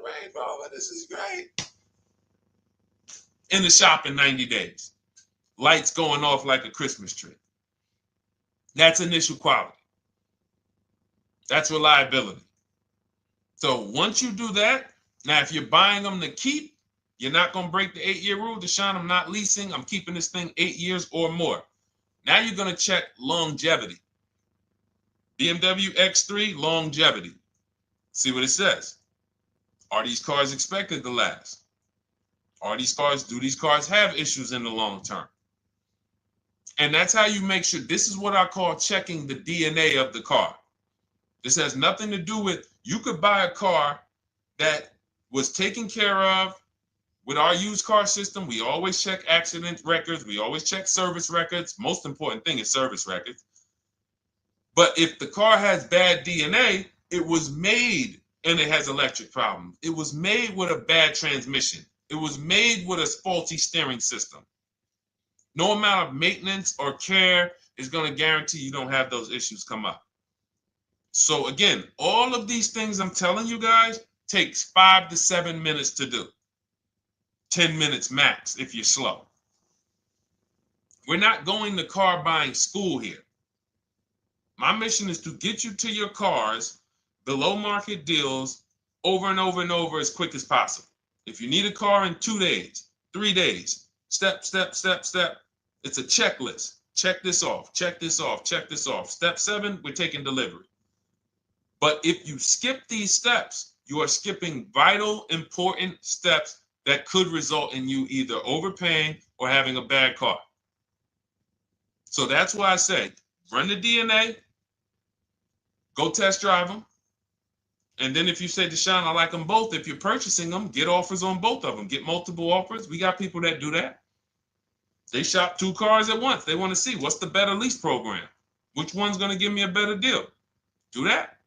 Range Rover, this is great. In the shop in 90 days. Lights going off like a Christmas tree. That's initial quality. That's reliability. So once you do that, now if you're buying them to keep, you're not going to break the 8-year rule. Deshone, I'm not leasing. I'm keeping this thing 8 years or more. Now you're going to check longevity. BMW X3, longevity. See what it says. Are these cars expected to last? Do these cars have issues in the long term? And that's how you make sure. This is what I call checking the DNA of the car. This has nothing to do with, you could buy a car that was taken care of with our used car system. We always check accident records. We always check service records. Most important thing is service records. But if the car has bad DNA, it was made and it has electric problems. It was made with a bad transmission. It was made with a faulty steering system. No amount of maintenance or care is going to guarantee you don't have those issues come up. So again, all of these things I'm telling you guys takes 5 to 7 minutes to do. 10 minutes max if you're slow. We're not going to car buying school here. My mission is to get you to your cars below market deals over and over and over as quick as possible. If you need a car in 2 days, 3 days, step, step, step, step. It's a checklist. Check this off, check this off, check this off. Step 7, we're taking delivery. But if you skip these steps, you are skipping vital, important steps that could result in you either overpaying or having a bad car. So that's why I say, run the DNA, go test drive them. And then if you say, Deshone, I like them both, if you're purchasing them, get offers on both of them. Get multiple offers. We got people that do that. They shop 2 cars at once. They want to see what's the better lease program. Which one's going to give me a better deal? Do that.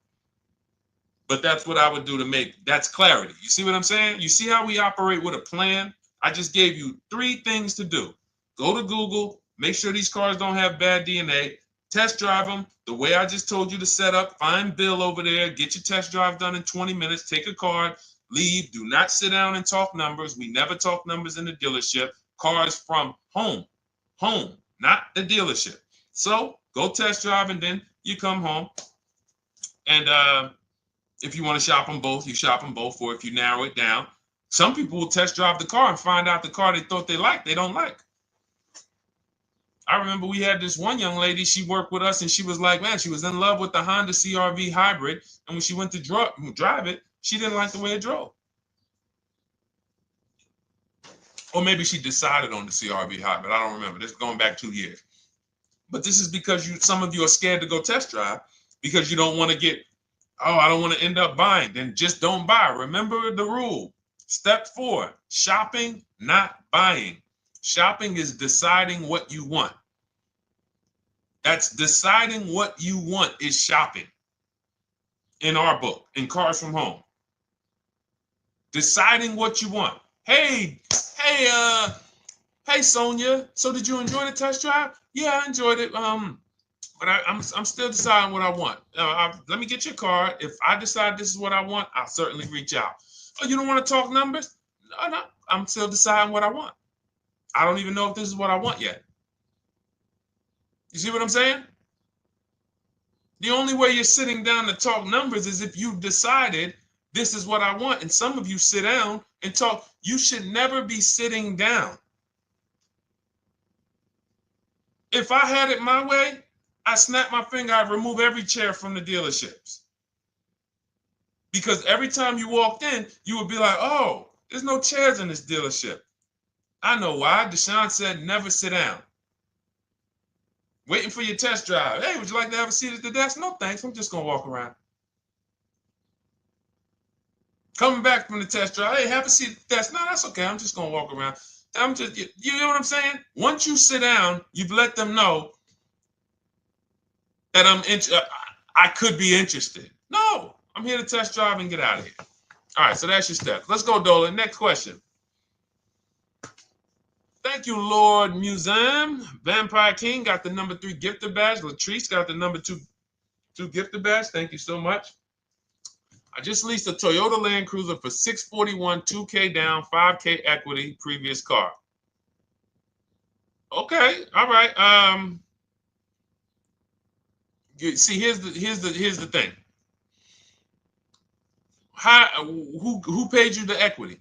But that's what I would do to make, that's clarity. You see what I'm saying? You see how we operate with a plan? I just gave you 3 things to do. Go to Google, make sure these cars don't have bad DNA, test drive them the way I just told you to set up, find Bill over there, get your test drive done in 20 minutes, take a card, leave, do not sit down and talk numbers. We never talk numbers in the dealership. Cars from home, not the dealership. So go test drive and then you come home. And if you want to shop them both, you shop them both. Or if you narrow it down, some people will test drive the car and find out the car they thought they liked, they don't like. I remember we had this one young lady, she worked with us and she was like, man, she was in love with the Honda CR-V hybrid. And when she went to drive it, she didn't like the way it drove. Or maybe she decided on the CR-V hybrid. I don't remember. This is going back 2 years. But this is because some of you are scared to go test drive because you don't want to get, oh, I don't want to end up buying. Then just don't buy. Remember the rule. Step 4, shopping, not buying. Shopping is deciding what you want. That's deciding what you want is shopping. In our book, in Cars from Home. Deciding what you want. Hey, Sonia. So did you enjoy the test drive? Yeah, I enjoyed it. But I'm still deciding what I want. Let me get your card. If I decide this is what I want, I'll certainly reach out. Oh, you don't want to talk numbers? No, I'm still deciding what I want. I don't even know if this is what I want yet. You see what I'm saying? The only way you're sitting down to talk numbers is if you've decided this is what I want. And some of you sit down and talk. You should never be sitting down. If I had it my way, I snap my finger, I'd remove every chair from the dealerships. Because every time you walked in, you would be like, oh, there's no chairs in this dealership. I know why. Deshone said never sit down. Waiting for your test drive. Hey, would you like to have a seat at the desk? No, thanks. I'm just going to walk around. Coming back from the test drive. Hey, have a seat at the desk. No, that's okay. I'm just going to walk around. You know what I'm saying? Once you sit down, you've let them know that I could be interested. No, I'm here to test drive and get out of here. All right, so that's your steps. Let's go, Dolan. Next question. Thank you, Lord Museum. Vampire King got the number 3 gifter badge. Latrice got the number 2 gifter badge. Thank you so much. I just leased a Toyota Land Cruiser for $641, $2K down, $5K equity, previous car. Okay, all right. See, here's the thing. Who paid you the equity?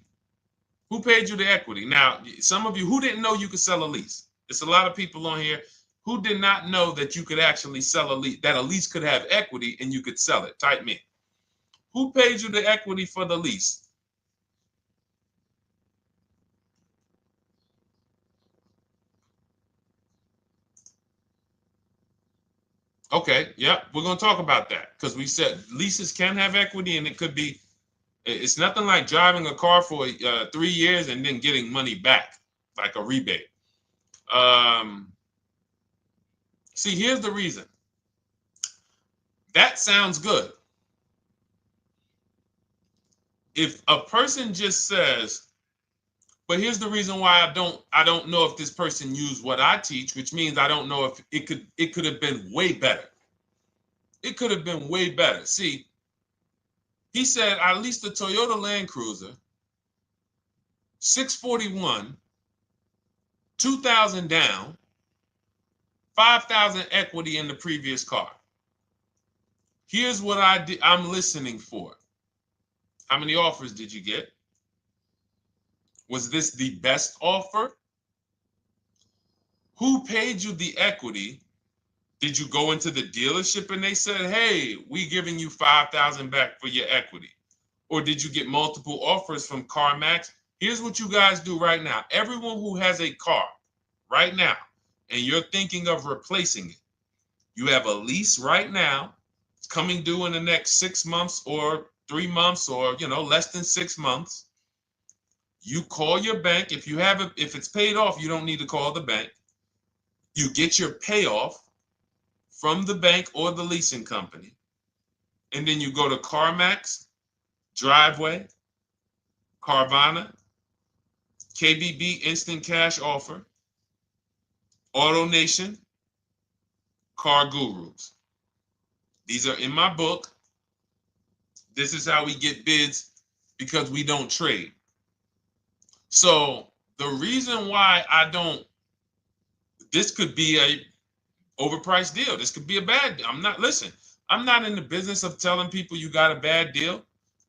Who paid you the equity? Now, some of you who didn't know you could sell a lease. There's a lot of people on here who did not know that you could actually sell a lease, that a lease could have equity and you could sell it. Type me. Who paid you the equity for the lease? Okay, yep, we're going to talk about that because we said leases can have equity and it could be, it's nothing like driving a car for 3 years and then getting money back, like a rebate. See, here's the reason. That sounds good. If a person just says, But here's the reason why I don't know if this person used what I teach, which means I don't know if it could have been way better. It could have been way better. See, he said I leased a Toyota Land Cruiser, 641, 2,000 down, 5,000 equity in the previous car. Here's what I'm listening for. How many offers did you get? Was this the best offer? Who paid you the equity? Did you go into the dealership and they said, hey, we giving you 5,000 back for your equity? Or did you get multiple offers from CarMax? Here's what you guys do right now. Everyone who has a car right now, and you're thinking of replacing it, you have a lease right now. It's coming due in the next 6 months or 3 months or, less than 6 months. You call your bank. If it's paid off, you don't need to call the bank. You get your payoff from the bank or the leasing company. And then you go to CarMax, Driveway, Carvana, KBB Instant Cash Offer, AutoNation, Car Gurus. These are in my book. This is how we get bids because we don't trade. So the reason why this could be a overpriced deal. This could be a bad deal. I'm not in the business of telling people you got a bad deal.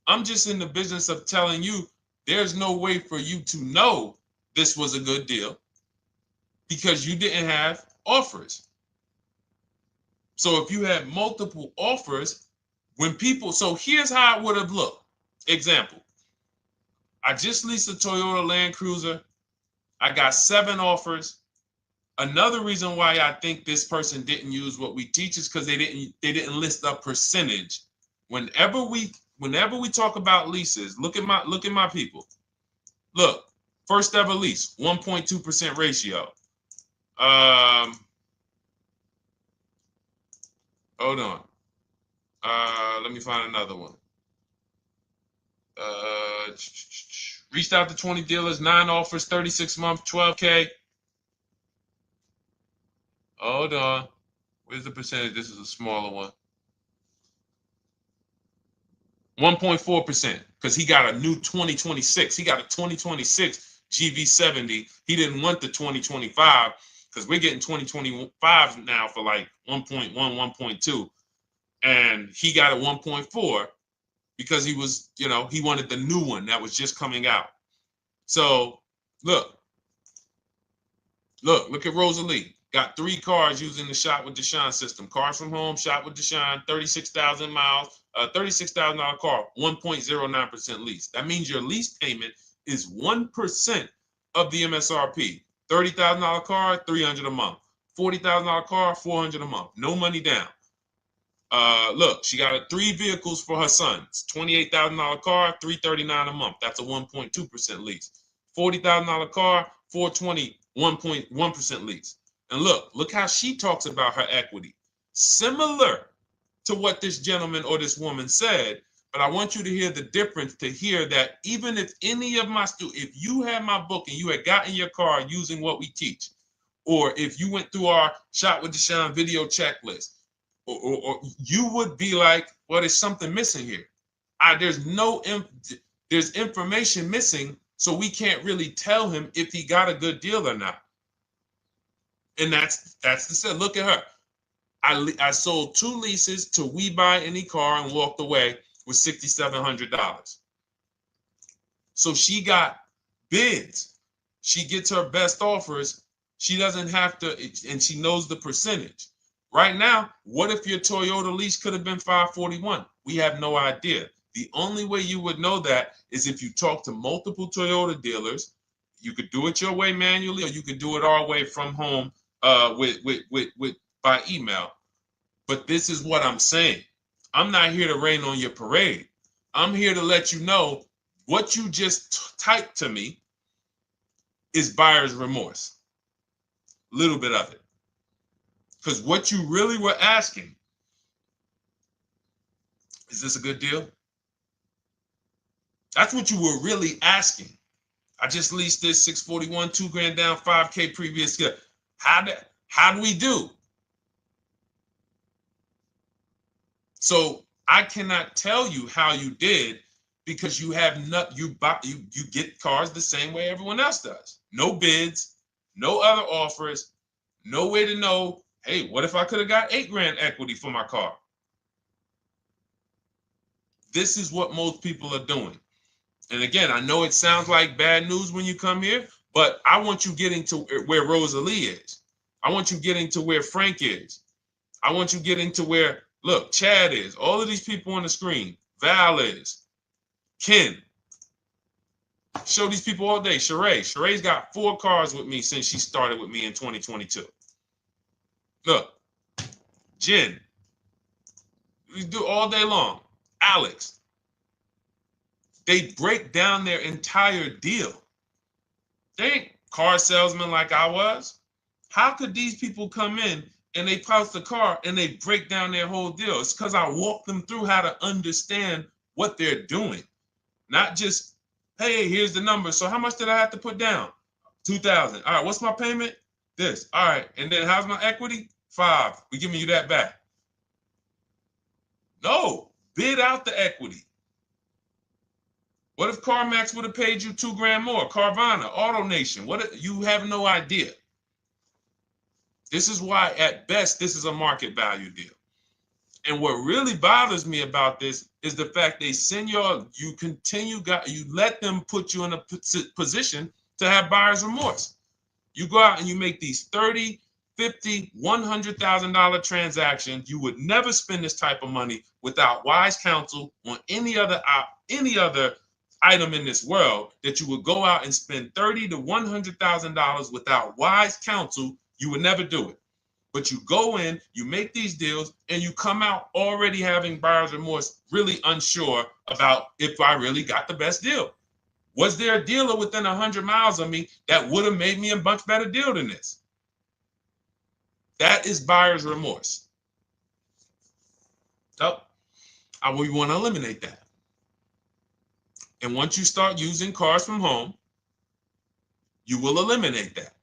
I'm just in the business of telling you there's no way for you to know this was a good deal because you didn't have offers. So if you had multiple offers, so here's how it would have looked. Example, I just leased a Toyota Land Cruiser. I got 7 offers. Another reason why I think this person didn't use what we teach is because they didn't list a percentage. Whenever we talk about leases, look at my people. Look, first ever lease, 1.2% ratio. Hold on. Let me find another one. Reached out to 20 dealers, 9 offers, 36 months, 12K. Hold on. Where's the percentage? This is a smaller one. 1.4%, because he got a new 2026. He got a 2026 GV70. He didn't want the 2025 because we're getting 2025 now for like 1.1, 1.2. And he got a 1.4 because he was, he wanted the new one that was just coming out. So look at Rosalie. Got 3 cars using the Shop with Deshone system. Cars from home, Shop with Deshone, 36,000 miles, $36,000 car, 1.09% lease. That means your lease payment is 1% of the MSRP. $30,000 car, $300 a month. $40,000 car, $400 a month. No money down. Look, she got 3 vehicles for her sons. $28,000 car, $339 a month. That's a 1.2% lease. $40,000 car, $420, 1.1% lease. And look how she talks about her equity. Similar to what this gentleman or this woman said, but I want you to hear the difference, to hear that even if any of my students, if you had my book and you had gotten your car using what we teach, or if you went through our Shop with Deshone video checklist, or you would be like, well, there's something missing here. There's information missing, so we can't really tell him if he got a good deal or not. And that's the set. Look at her. I sold 2 leases to We Buy Any Car and walked away with $6,700. So she got bids. She gets her best offers. She doesn't have to, and she knows the percentage. Right now, what if your Toyota lease could have been $541? We have no idea. The only way you would know that is if you talk to multiple Toyota dealers. You could do it your way manually, or you could do it our way from home by email. But this is what I'm saying. I'm not here to rain on your parade. I'm here to let you know what you just typed to me is buyer's remorse. A little bit of it. Because what you really were asking, is this a good deal? That's what you were really asking. I just leased this 641, 2 grand down, 5K previous. How do we do? So I cannot tell you how you did because you have not you get cars the same way everyone else does. No bids, no other offers, no way to know, hey, what if I could have got 8 grand equity for my car? This is what most people are doing. And again, I know it sounds like bad news when you come here, but I want you getting to where Rosalie is. I want you getting to where Frank is. I want you getting to where, look, Chad is. All of these people on the screen. Val is. Ken. Show these people all day. Sheree. Sheree's got 4 cars with me since she started with me in 2022. Look. Jen. We do all day long. Alex. They break down their entire deal. They ain't car salesmen like I was. How could these people come in and they pounce the car and they break down their whole deal? It's because I walk them through how to understand what they're doing. Not just, hey, here's the number. So how much did I have to put down? 2,000. All right, what's my payment? This. All right, and then how's my equity? 5. We're giving you that back. No, bid out the equity. What if CarMax would have paid you 2 grand more? Carvana, AutoNation, you have no idea. This is why, at best, this is a market value deal. And what really bothers me about this is the fact they send you let them put you in a position to have buyer's remorse. You go out and you make these $30,000, $50,000, $100,000 transactions. You would never spend this type of money without wise counsel on any other item in this world. That you would go out and spend $30,000 to $100,000 without wise counsel. You would never do it. But you go in, you make these deals, and you come out already having buyer's remorse, really unsure about if I really got the best deal. Was there a dealer within 100 miles of me that would have made me a much better deal than this? That is buyer's remorse. So we want to eliminate that. And once you start using cars from home, you will eliminate that.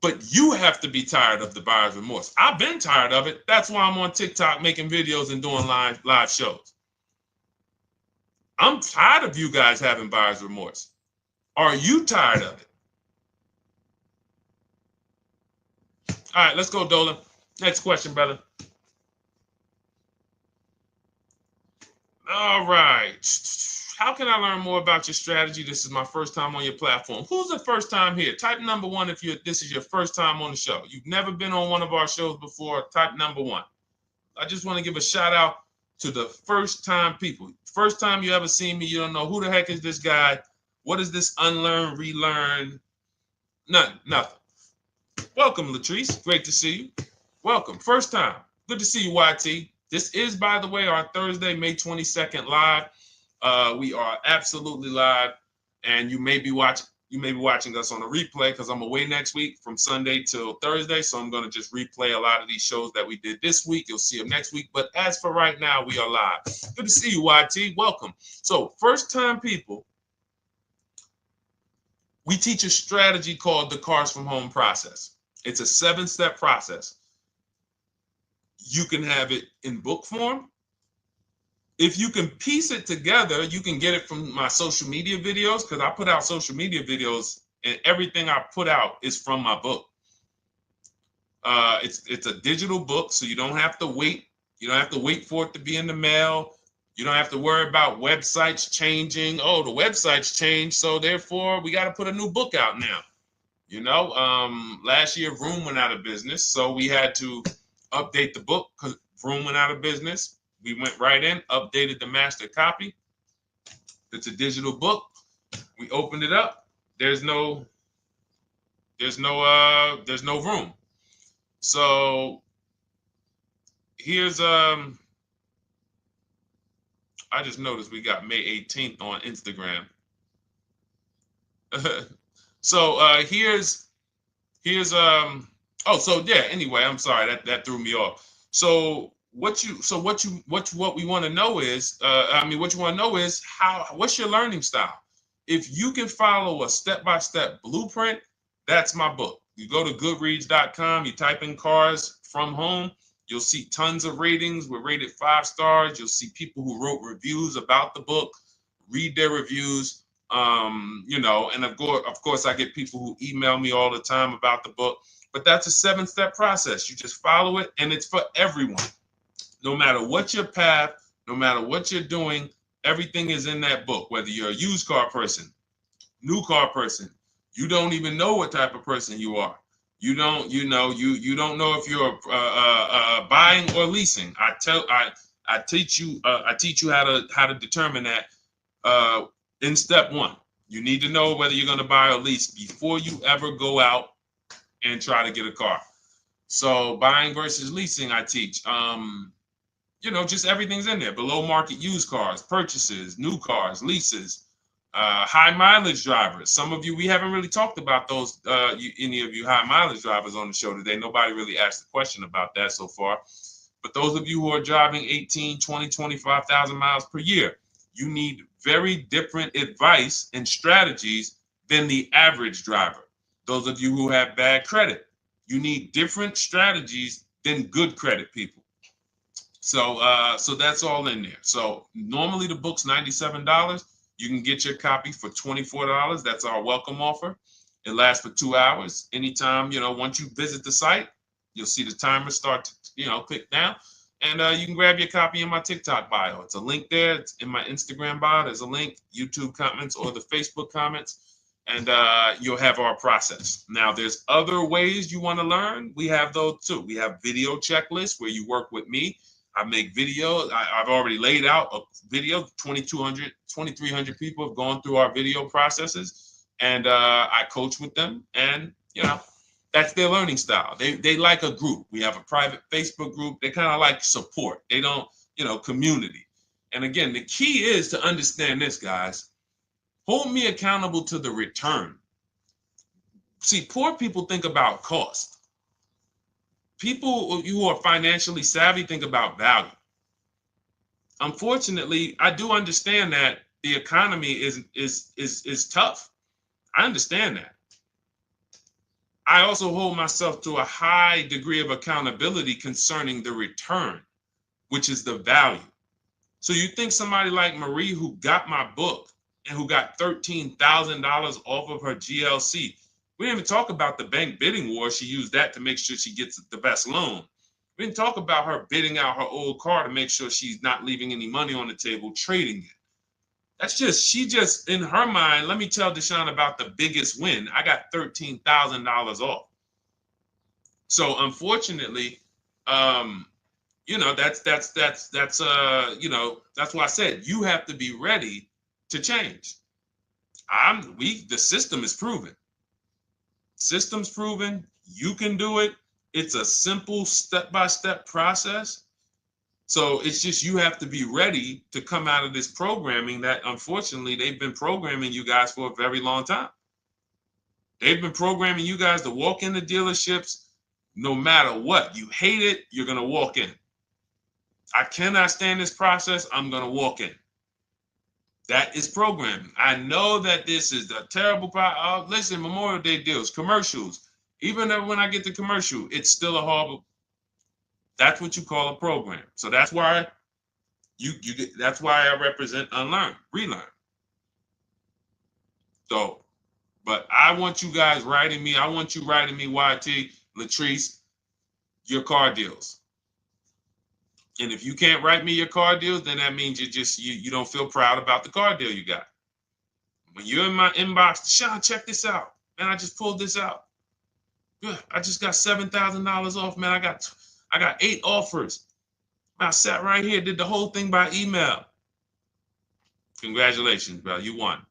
But you have to be tired of the buyer's remorse. I've been tired of it. That's why I'm on TikTok making videos and doing live shows. I'm tired of you guys having buyer's remorse. Are you tired of it? All right, let's go, Dolan. Next question, brother. All right. How can I learn more about your strategy? This is my first time on your platform. Who's the first time here? Type number 1 if this is your first time on the show. You've never been on one of our shows before. Type number 1. I just want to give a shout out to the first time people. First time you ever seen me, you don't know who the heck is this guy. What is this unlearn, relearn? Nothing. Welcome, Latrice. Great to see you. Welcome. First time. Good to see you, YT. This is, by the way, our Thursday, May 22nd live. We are absolutely live, and you may be watching us on a replay because I'm away next week from Sunday till Thursday, so I'm going to just replay a lot of these shows that we did this week. You'll see them next week, but as for right now, we are live. Good to see you, YT. Welcome. So, first time people, we teach a strategy called the Cars from Home process. It's a 7-step process. You can have it in book form. If you can piece it together, you can get it from my social media videos, because I put out social media videos and everything I put out is from my book. It's a digital book, so you don't have to wait. You don't have to wait for it to be in the mail. You don't have to worry about websites changing. Oh, the website's changed, so therefore we got to put a new book out now. You know, last year Vroom went out of business, so we had to update the book because Vroom went out of business. We went right in, updated the master copy. It's a digital book. We opened it up. There's no room. So here's I just noticed we got May 18th on Instagram. So here's anyway, I'm sorry that threw me off. So what we want to know is what's your learning style? If you can follow a step-by-step blueprint, that's my book. You go to goodreads.com, you type in cars from home, you'll see tons of ratings. We're rated 5 stars. You'll see people who wrote reviews about the book, read their reviews. And of course, I get people who email me all the time about the book. But that's a 7-step process. You just follow it, and it's for everyone. No matter what your path, no matter what you're doing, everything is in that book. Whether you're a used car person, new car person, you don't even know what type of person you are. You don't know if you're buying or leasing. I teach you how to determine that in step 1. You need to know whether you're going to buy or lease before you ever go out and try to get a car. So buying versus leasing, I teach. Just everything's in there. Below market used cars, purchases, new cars, leases, high mileage drivers. Some of you, we haven't really talked about those, any of you high mileage drivers on the show today. Nobody really asked a question about that so far. But those of you who are driving 18, 20, 25,000 miles per year, you need very different advice and strategies than the average driver. Those of you who have bad credit, you need different strategies than good credit people. So that's all in there. So normally the book's $97. You can get your copy for $24. That's our welcome offer. It lasts for 2 hours. Anytime, once you visit the site, you'll see the timer start to, click down. And you can grab your copy in my TikTok bio. It's a link there. It's in my Instagram bio. There's a link, YouTube comments or the Facebook comments. And you'll have our process. Now, there's other ways you want to learn. We have those too. We have video checklists where you work with me. I make videos. I've already laid out a video. 2,300 people have gone through our video processes, and I coach with them. And that's their learning style. They like a group. We have a private Facebook group. They kind of like support. They don't, community. And again, the key is to understand this, guys. Hold me accountable to the return. See, poor people think about cost. People who are financially savvy think about value. Unfortunately, I do understand that the economy is tough. I understand that. I also hold myself to a high degree of accountability concerning the return, which is the value. So you think somebody like Marie, who got my book and who got $13,000 off of her GLC, we didn't even talk about the bank bidding war. She used that to make sure she gets the best loan. We didn't talk about her bidding out her old car to make sure she's not leaving any money on the table, trading it. She just, in her mind, let me tell Deshone about the biggest win. I got $13,000 off. So unfortunately, that's why I said you have to be ready to change. The system is proven. System's proven. You can do it. It's a simple step-by-step process. So it's just you have to be ready to come out of this programming that unfortunately they've been programming you guys for a very long time. They've been programming you guys to walk into dealerships no matter what. You hate it, you're going to walk in. I cannot stand this process, I'm going to walk in. That is programming. I know that this is the terrible part. Listen, Memorial Day deals, commercials. Even when I get the commercial, it's still a horrible. That's what you call a program. So that's why that's why I represent unlearn, relearn. So, but I want you guys writing me. I want you writing me, YT, Latrice, your car deals. And if you can't write me your car deals, then that means you don't feel proud about the car deal you got. When you're in my inbox, Deshone, check this out. Man, I just pulled this out. Good. I just got $7,000 off, man. I got 8 offers. I sat right here, did the whole thing by email. Congratulations, bro. You won.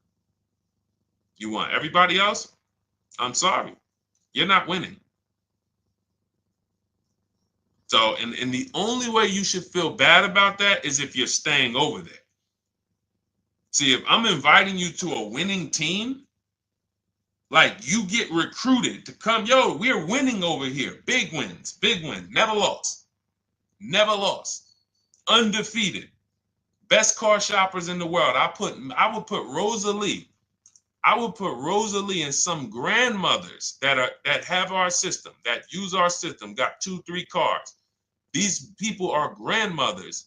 You won. Everybody else, I'm sorry. You're not winning. So, and the only way you should feel bad about that is if you're staying over there. See, if I'm inviting you to a winning team, like you get recruited to come, yo, we're winning over here. Big wins, never lost. Never lost. Undefeated. Best car shoppers in the world. I would put Rosalie I would put Rosalie and some grandmothers that have our system, that use our system, got 2-3 cars. These people are grandmothers.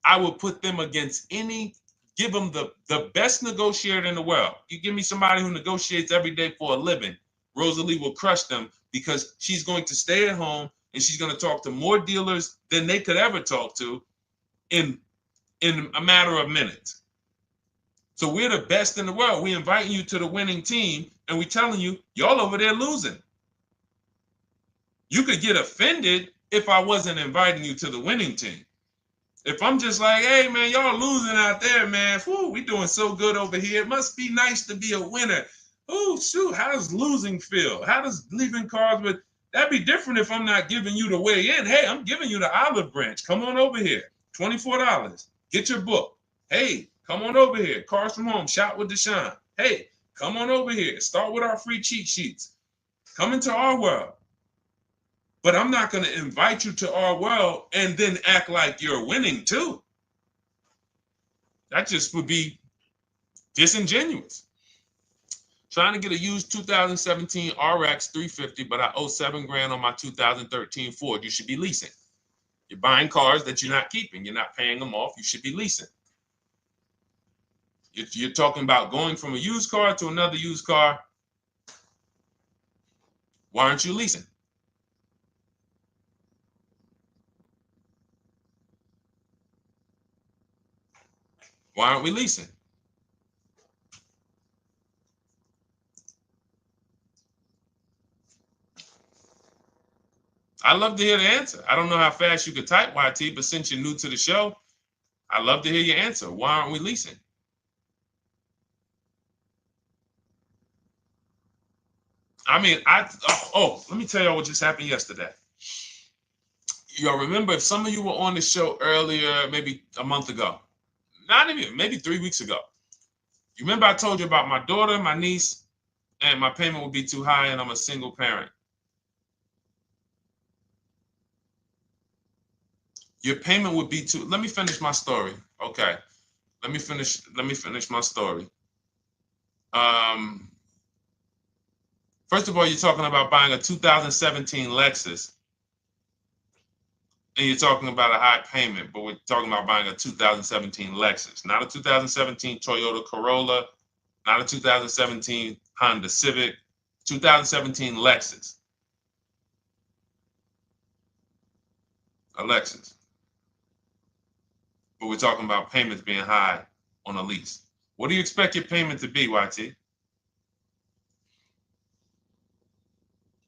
I would put them against give them the best negotiator in the world. You give me somebody who negotiates every day for a living, Rosalie will crush them because she's going to stay at home and she's going to talk to more dealers than they could ever talk to in a matter of minutes. So we're the best in the world. We inviting you to the winning team and we telling you, y'all over there losing. You could get offended if I wasn't inviting you to the winning team. If I'm just like, hey, man, y'all losing out there, man. Whew, we doing so good over here. It must be nice to be a winner. Oh, shoot, how does losing feel? How does leaving cars with... That'd be different if I'm not giving you the way in. Hey, I'm giving you the olive branch. Come on over here. $24. Get your book. Hey, come on over here. Cars from Home. Shop with Deshone. Hey, come on over here. Start with our free cheat sheets. Come into our world. But I'm not going to invite you to our world and then act like you're winning too. That just would be disingenuous. Trying to get a used 2017 RX 350, but I owe $7,000 on my 2013 Ford. You should be leasing. You're buying cars that you're not keeping. You're not paying them off. You should be leasing. You're talking about going from a used car to another used car. Why aren't you leasing? Why aren't we leasing? I'd love to hear the answer. I don't know how fast you could type, YT, but since you're new to the show, I'd love to hear your answer. Why aren't we leasing? I mean, let me tell y'all what just happened yesterday. Y'all remember, if some of you were on the show earlier, maybe a month ago, not even, maybe 3 weeks ago, you remember I told you about my daughter, my niece, and my payment would be too high and I'm a single parent. Your payment would be too... Let me finish my story. Okay. Let me finish my story. First of all, you're talking about buying a 2017 Lexus. And you're talking about a high payment, but we're talking about buying a 2017 Lexus, not a 2017 Toyota Corolla, not a 2017 Honda Civic, 2017 Lexus. A Lexus. But we're talking about payments being high on a lease. What do you expect your payment to be, YT?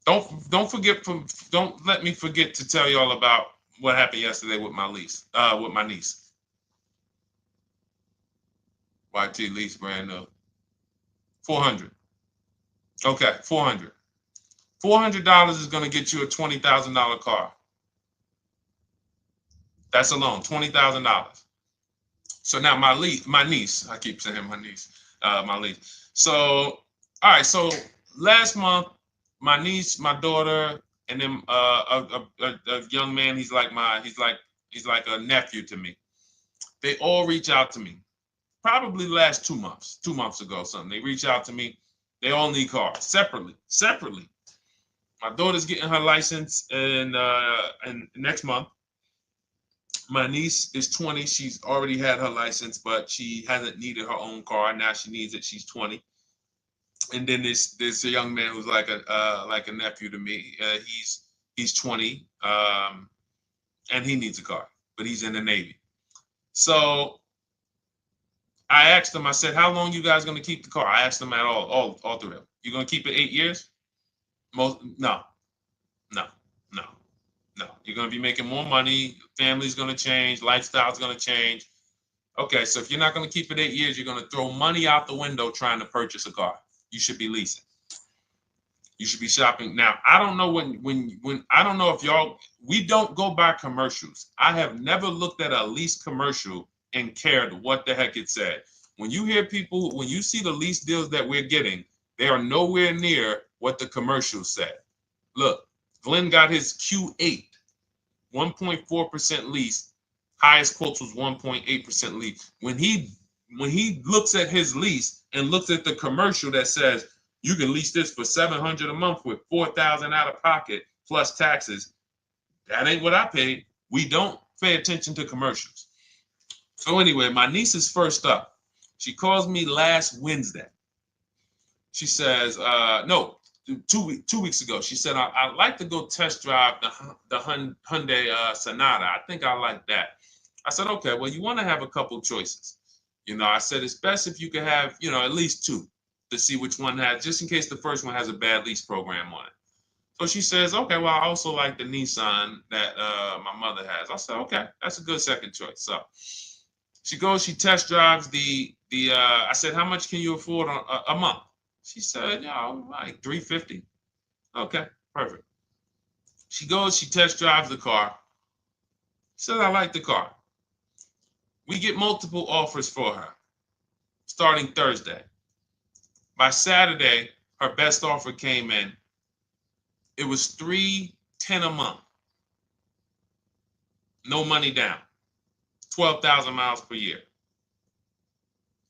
Don't let me forget to tell y'all about what happened yesterday with my niece. YT lease brand new. 400. Okay, 400. $400 is going to get you a $20,000 car. That's alone, $20,000. So now my niece, I keep saying my niece, my lease. So, all right, so last month, my niece, my daughter, and then a young man, he's like a nephew to me. They all reach out to me. Probably the last 2 months ago, something. They reach out to me. They all need cars separately. My daughter's getting her license in next month. My niece is 20. She's already had her license, but she hasn't needed her own car. Now she needs it. She's 20. And then there's a young man who's like a nephew to me. He's 20, and he needs a car, but he's in the Navy. So I asked him. I said, "How long you guys gonna keep the car?" I asked them at all three of them. You gonna keep it 8 years? No. You're gonna be making more money. Family's gonna change. Lifestyle's gonna change. Okay, so if you're not gonna keep it 8 years, you're gonna throw money out the window trying to purchase a car. You should be leasing. You should be shopping. Now, I don't know when I don't know if we don't go by commercials. I have never looked at a lease commercial and cared what the heck it said. When you see the lease deals that we're getting, they are nowhere near what the commercial said. Look, Glenn got his Q8, 1.4% lease. Highest quotes was 1.8% lease. When he when he looks at his lease and looks at the commercial that says you can lease this for $700 a month with $4,000 out of pocket plus taxes, that ain't what I paid. We don't pay attention to commercials. So anyway, my niece is first up. She calls me last Wednesday. She says, no, 2 weeks ago. She said, I'd like to go test drive the Hyundai Sonata. I think I like that. I said, okay, well, you want to have a couple choices. I said, it's best if you could have, at least two to see which one has, just in case the first one has a bad lease program on it. So she says, okay, well, I also like the Nissan that my mother has. I said, okay, that's a good second choice. So she goes, she test drives I said, how much can you afford a month? She said, like $350. Okay, perfect. She goes, she test drives the car. She said, I like the car. We get multiple offers for her starting Thursday. By Saturday, her best offer came in. It was $310 a month. No money down. 12,000 miles per year.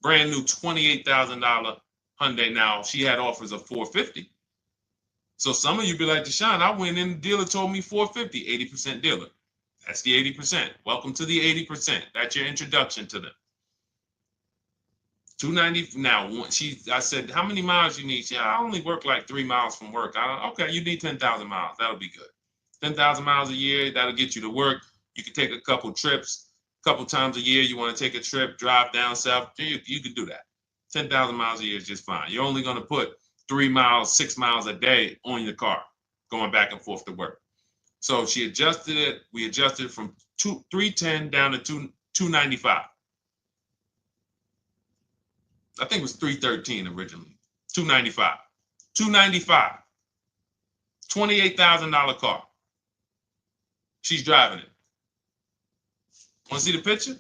Brand new $28,000 Hyundai. Now, she had offers of $450. So some of you be like, Deshone, I went in, the dealer told me $450, 80% dealer. That's the 80%. Welcome to the 80%. That's your introduction to them. $290. Now, I said, how many miles you need? I only work like 3 miles from work. Okay, you need 10,000 miles. That'll be good. 10,000 miles a year, that'll get you to work. You can take a couple trips, a couple times a year. You want to take a trip, drive down south. You can do that. 10,000 miles a year is just fine. You're only going to put 3 miles, 6 miles a day on your car, going back and forth to work. So she adjusted it. We adjusted it from 310 down to 295. I think it was 313 originally. 295. 295. $28,000 car. She's driving it. Want to see the picture?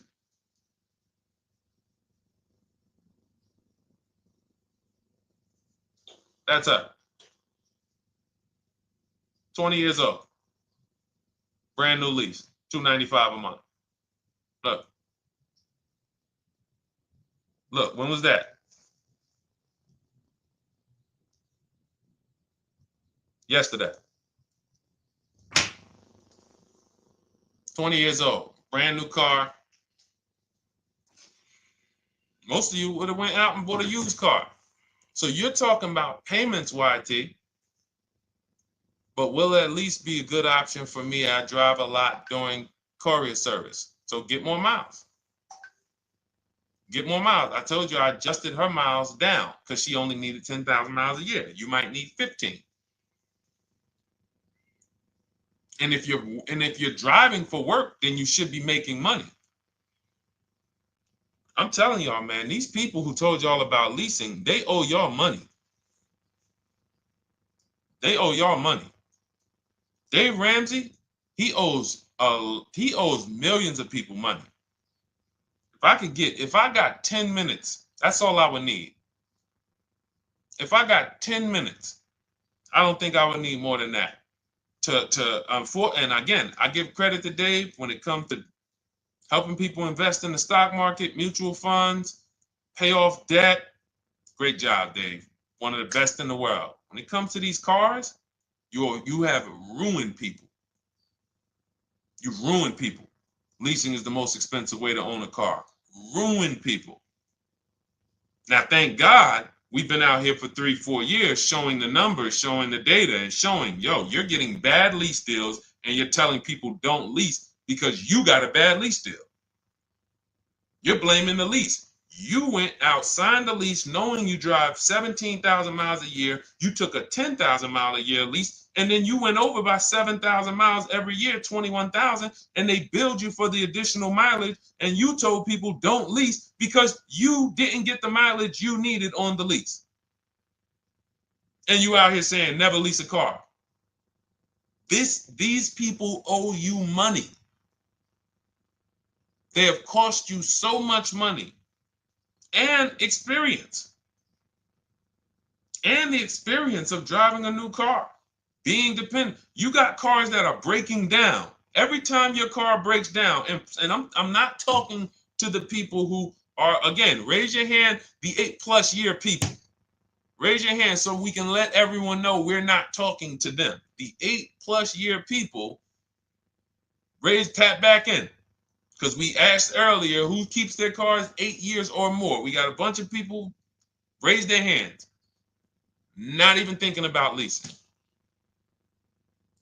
That's her. 20 years old. Brand new lease. $295 a month. Look. Look, when was that? Yesterday. 20 years old. Brand new car. Most of you would have went out and bought a used car. So you're talking about payments, YT. But will it at least be a good option for me? I drive a lot during courier service. So get more miles. Get more miles. I told you I adjusted her miles down because she only needed 10,000 miles a year. You might need 15. And if you're driving for work, then you should be making money. I'm telling y'all, man, these people who told y'all about leasing, they owe y'all money. They owe y'all money. Dave Ramsey, he owes millions of people money. If I got 10 minutes, that's all I would need. If I got 10 minutes, I don't think I would need more than that. And again, I give credit to Dave when it comes to helping people invest in the stock market, mutual funds, pay off debt. Great job, Dave. One of the best in the world. When it comes to these cars, you have ruined people. You've ruined people. Leasing is the most expensive way to own a car. Ruined people. Now, thank God, we've been out here for 3-4 years showing the numbers, showing the data, and showing, you're getting bad lease deals, and you're telling people don't lease because you got a bad lease deal. You're blaming the lease. You went out, signed the lease, knowing you drive 17,000 miles a year. You took a 10,000 mile a year lease, and then you went over by 7,000 miles every year, 21,000, and they billed you for the additional mileage, and you told people don't lease because you didn't get the mileage you needed on the lease. And you out here saying never lease a car. These people owe you money. They have cost you so much money and experience. And the experience of driving a new car, being dependent. You got cars that are breaking down. Every time your car breaks down, and I'm not talking to the people who Or again, raise your hand, the 8+ year people. Raise your hand so we can let everyone know we're not talking to them. The 8+ year people, tap back in. Because we asked earlier who keeps their cars 8 years or more. We got a bunch of people raise their hands. Not even thinking about leasing.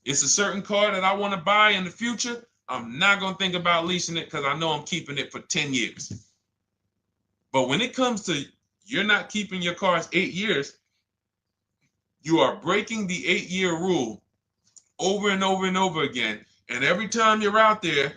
It's a certain car that I want to buy in the future. I'm not going to think about leasing it because I know I'm keeping it for 10 years. But when it comes to you're not keeping your cars 8 years, you are breaking the 8-year rule over and over and over again. And every time you're out there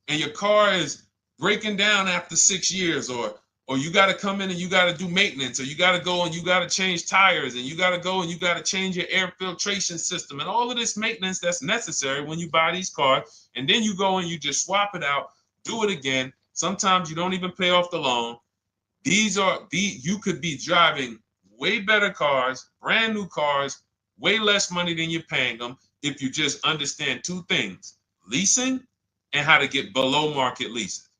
and your car is breaking down after 6 years, or you got to come in and you got to do maintenance, or you got to go and you got to change tires, and you got to go and you got to change your air filtration system, and all of this maintenance that's necessary when you buy these cars, and then you go and you just swap it out, do it again. Sometimes you don't even pay off the loan. You could be driving way better cars, brand new cars, way less money than you're paying them if you just understand 2 things: leasing and how to get below market leases.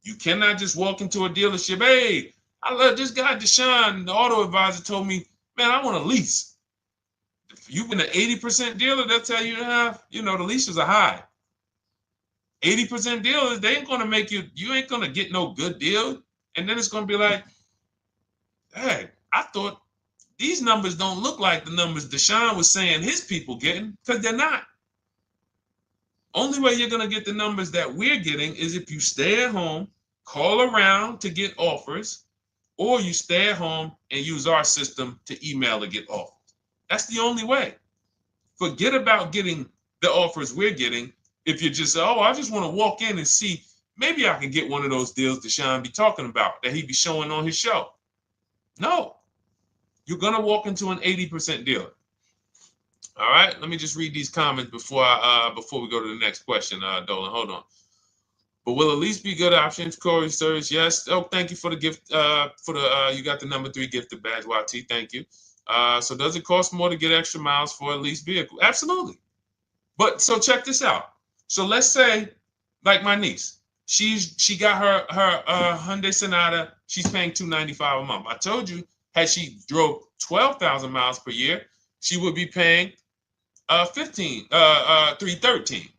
You cannot just walk into a dealership. Hey, I love this guy, Deshone, the auto advisor, told me, man, I want a lease. If you've been an 80% dealer, they'll tell you, the leases are high. 80% dealers, they ain't going to make you ain't going to get no good deal. And then it's going to be like, hey, I thought these numbers don't look like the numbers Deshone was saying his people getting, because they're not. Only way you're going to get the numbers that we're getting is if you stay at home, call around to get offers, or you stay at home and use our system to email to get offers. That's the only way. Forget about getting the offers we're getting. If you just say, oh, I just want to walk in and see, maybe I can get one of those deals Deshone be talking about that he be showing on his show. No, you're going to walk into an 80% dealer. All right, let me just read these comments before we go to the next question, Dolan. Hold on. But will at least be good options, Corey Sturge? Yes. Oh, thank you for the gift. You got the number 3 gifted badge, YT. Thank you. So does it cost more to get extra miles for a leased vehicle? Absolutely. But so check this out. So let's say, like my niece, she got her Hyundai Sonata. She's paying $295 a month. I told you, had she drove 12,000 miles per year, she would be paying $313.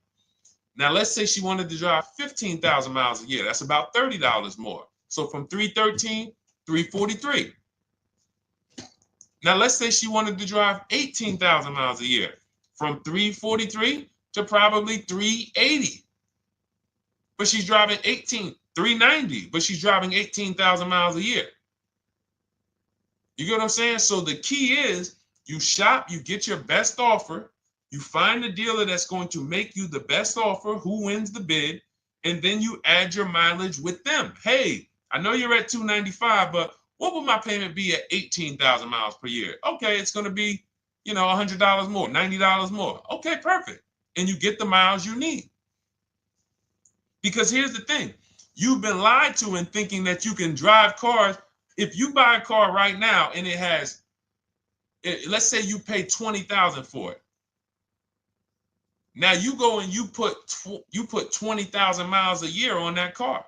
Now let's say she wanted to drive 15,000 miles a year. That's about $30 more. So from $313, $343. Now let's say she wanted to drive 18,000 miles a year. From $343 to probably $380. But she's driving $390, but she's driving 18,000 miles a year. You get what I'm saying? So the key is you shop, you get your best offer, you find the dealer that's going to make you the best offer, who wins the bid, and then you add your mileage with them. Hey, I know you're at $295, but what would my payment be at 18,000 miles per year? Okay, it's going to be, $100 more, $90 more. Okay, perfect. And you get the miles you need. Because here's the thing. You've been lied to in thinking that you can drive cars. If you buy a car right now and it has, let's say you pay $20,000 for it. Now you go and you put 20,000 miles a year on that car.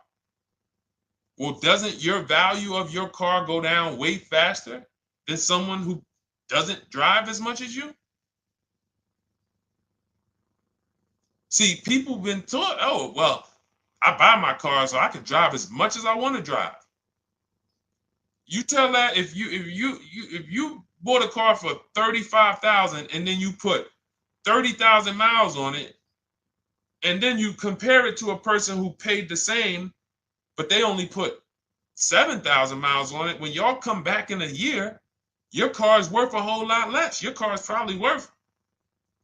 Well, doesn't your value of your car go down way faster than someone who doesn't drive as much as you? See, people have been taught, oh, well, I buy my car so I can drive as much as I want to drive. You tell that if you bought a car for $35,000 and then you put 30,000 miles on it, and then you compare it to a person who paid the same, but they only put 7,000 miles on it. When y'all come back in a year, your car is worth a whole lot less. Your car is probably worth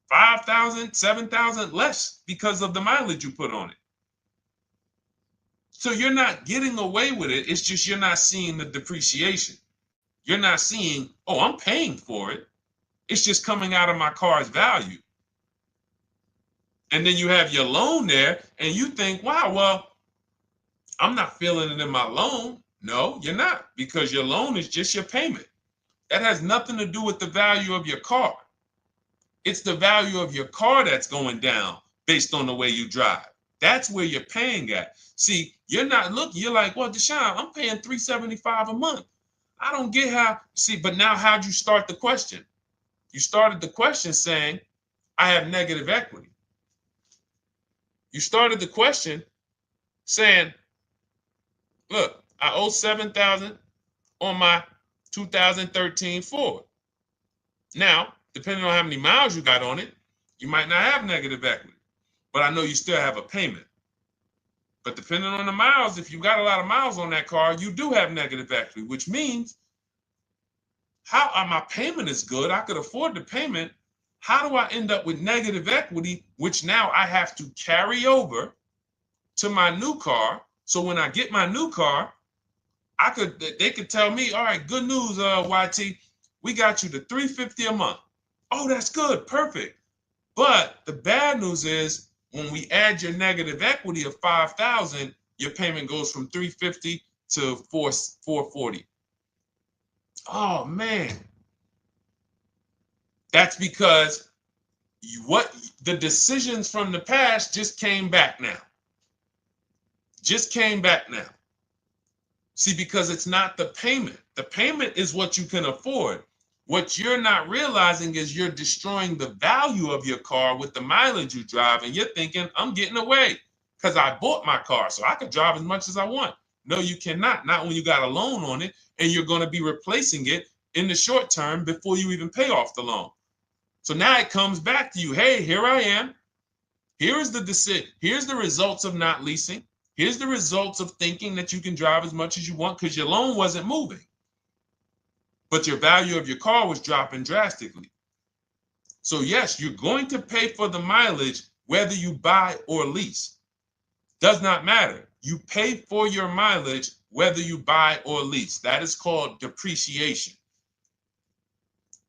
5,000, 7,000 less because of the mileage you put on it. So you're not getting away with it. It's just you're not seeing the depreciation. You're not seeing, oh, I'm paying for it. It's just coming out of my car's value. And then you have your loan there and you think, wow, well, I'm not feeling it in my loan. No, you're not, because your loan is just your payment. That has nothing to do with the value of your car. It's the value of your car that's going down based on the way you drive. That's where you're paying at. See, you're not looking, you're like, well, Deshone, I'm paying $375 a month. I don't get how, see, but now how'd you start the question? You started the question saying, I have negative equity. You started the question saying, look, I owe $7,000 on my 2013 Ford. Now, depending on how many miles you got on it, you might not have negative equity, but I know you still have a payment. But depending on the miles, if you got a lot of miles on that car, you do have negative equity, which means my payment is good. I could afford the payment. How do I end up with negative equity, which now I have to carry over to my new car? So when I get my new car, they could tell me, all right, good news, YT, we got you to $350 a month. Oh, that's good, perfect. But the bad news is when we add your negative equity of $5,000, your payment goes from $350 to $440. Oh man, that's because the decisions from the past just came back now. Just came back now. See, because it's not the payment. The payment is what you can afford. What you're not realizing is you're destroying the value of your car with the mileage you drive, and you're thinking, I'm getting away because I bought my car so I could drive as much as I want. No, you cannot. Not when you got a loan on it, and you're going to be replacing it in the short term before you even pay off the loan. So now it comes back to you. Hey, here I am. Here is the decision. Here's the results of not leasing. Here's the results of thinking that you can drive as much as you want because your loan wasn't moving. But your value of your car was dropping drastically. So yes, you're going to pay for the mileage whether you buy or lease. Does not matter. You pay for your mileage whether you buy or lease. That is called depreciation.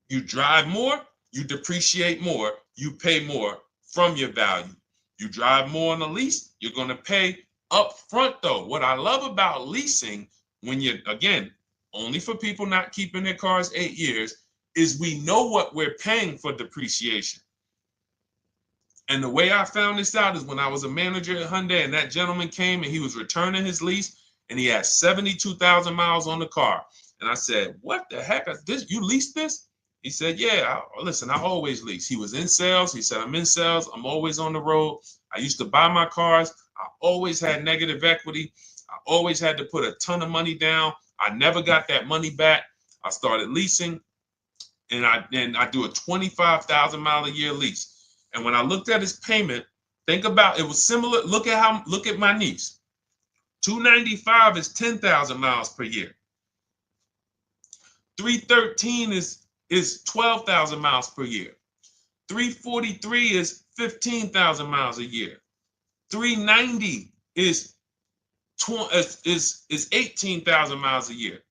You drive more, you depreciate more, you pay more from your value. You drive more on a lease, you're going to pay up front though. What I love about leasing, when you're, again, only for people not keeping their cars 8 years, is we know what we're paying for depreciation. And the way I found this out is when I was a manager at Hyundai and that gentleman came and he was returning his lease and he had 72,000 miles on the car. And I said, what the heck is this? You leased this? He said, yeah, listen, I always lease. He was in sales. He said, I'm in sales. I'm always on the road. I used to buy my cars. I always had negative equity. I always had to put a ton of money down. I never got that money back. I started leasing, and I do a 25,000 mile a year lease. And when I looked at his payment, think about it was similar. Look at my niece. 295 is 10,000 miles per year. 313 is 12,000 miles per year. 343 is 15,000 miles a year. 390 is 18,000 miles a year.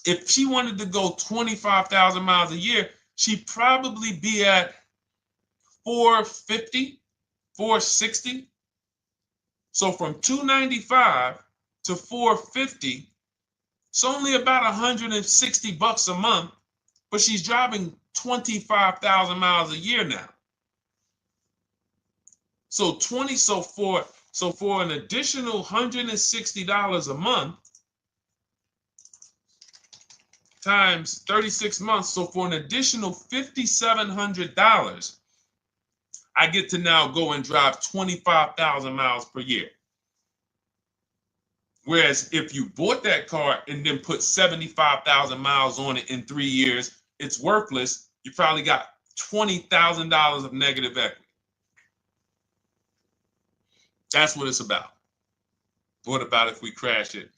If she wanted to go 25,000 miles a year, she'd probably be at 450, 460. So from 295 to 450, it's only about 160 bucks a month, but she's driving 25,000 miles a year now. So for an additional $160 a month times 36 months, so for an additional $5,700, I get to now go and drive 25,000 miles per year. Whereas if you bought that car and then put 75,000 miles on it in 3 years, it's worthless. You probably got $20,000 of negative equity. That's what it's about. What about if we crash it?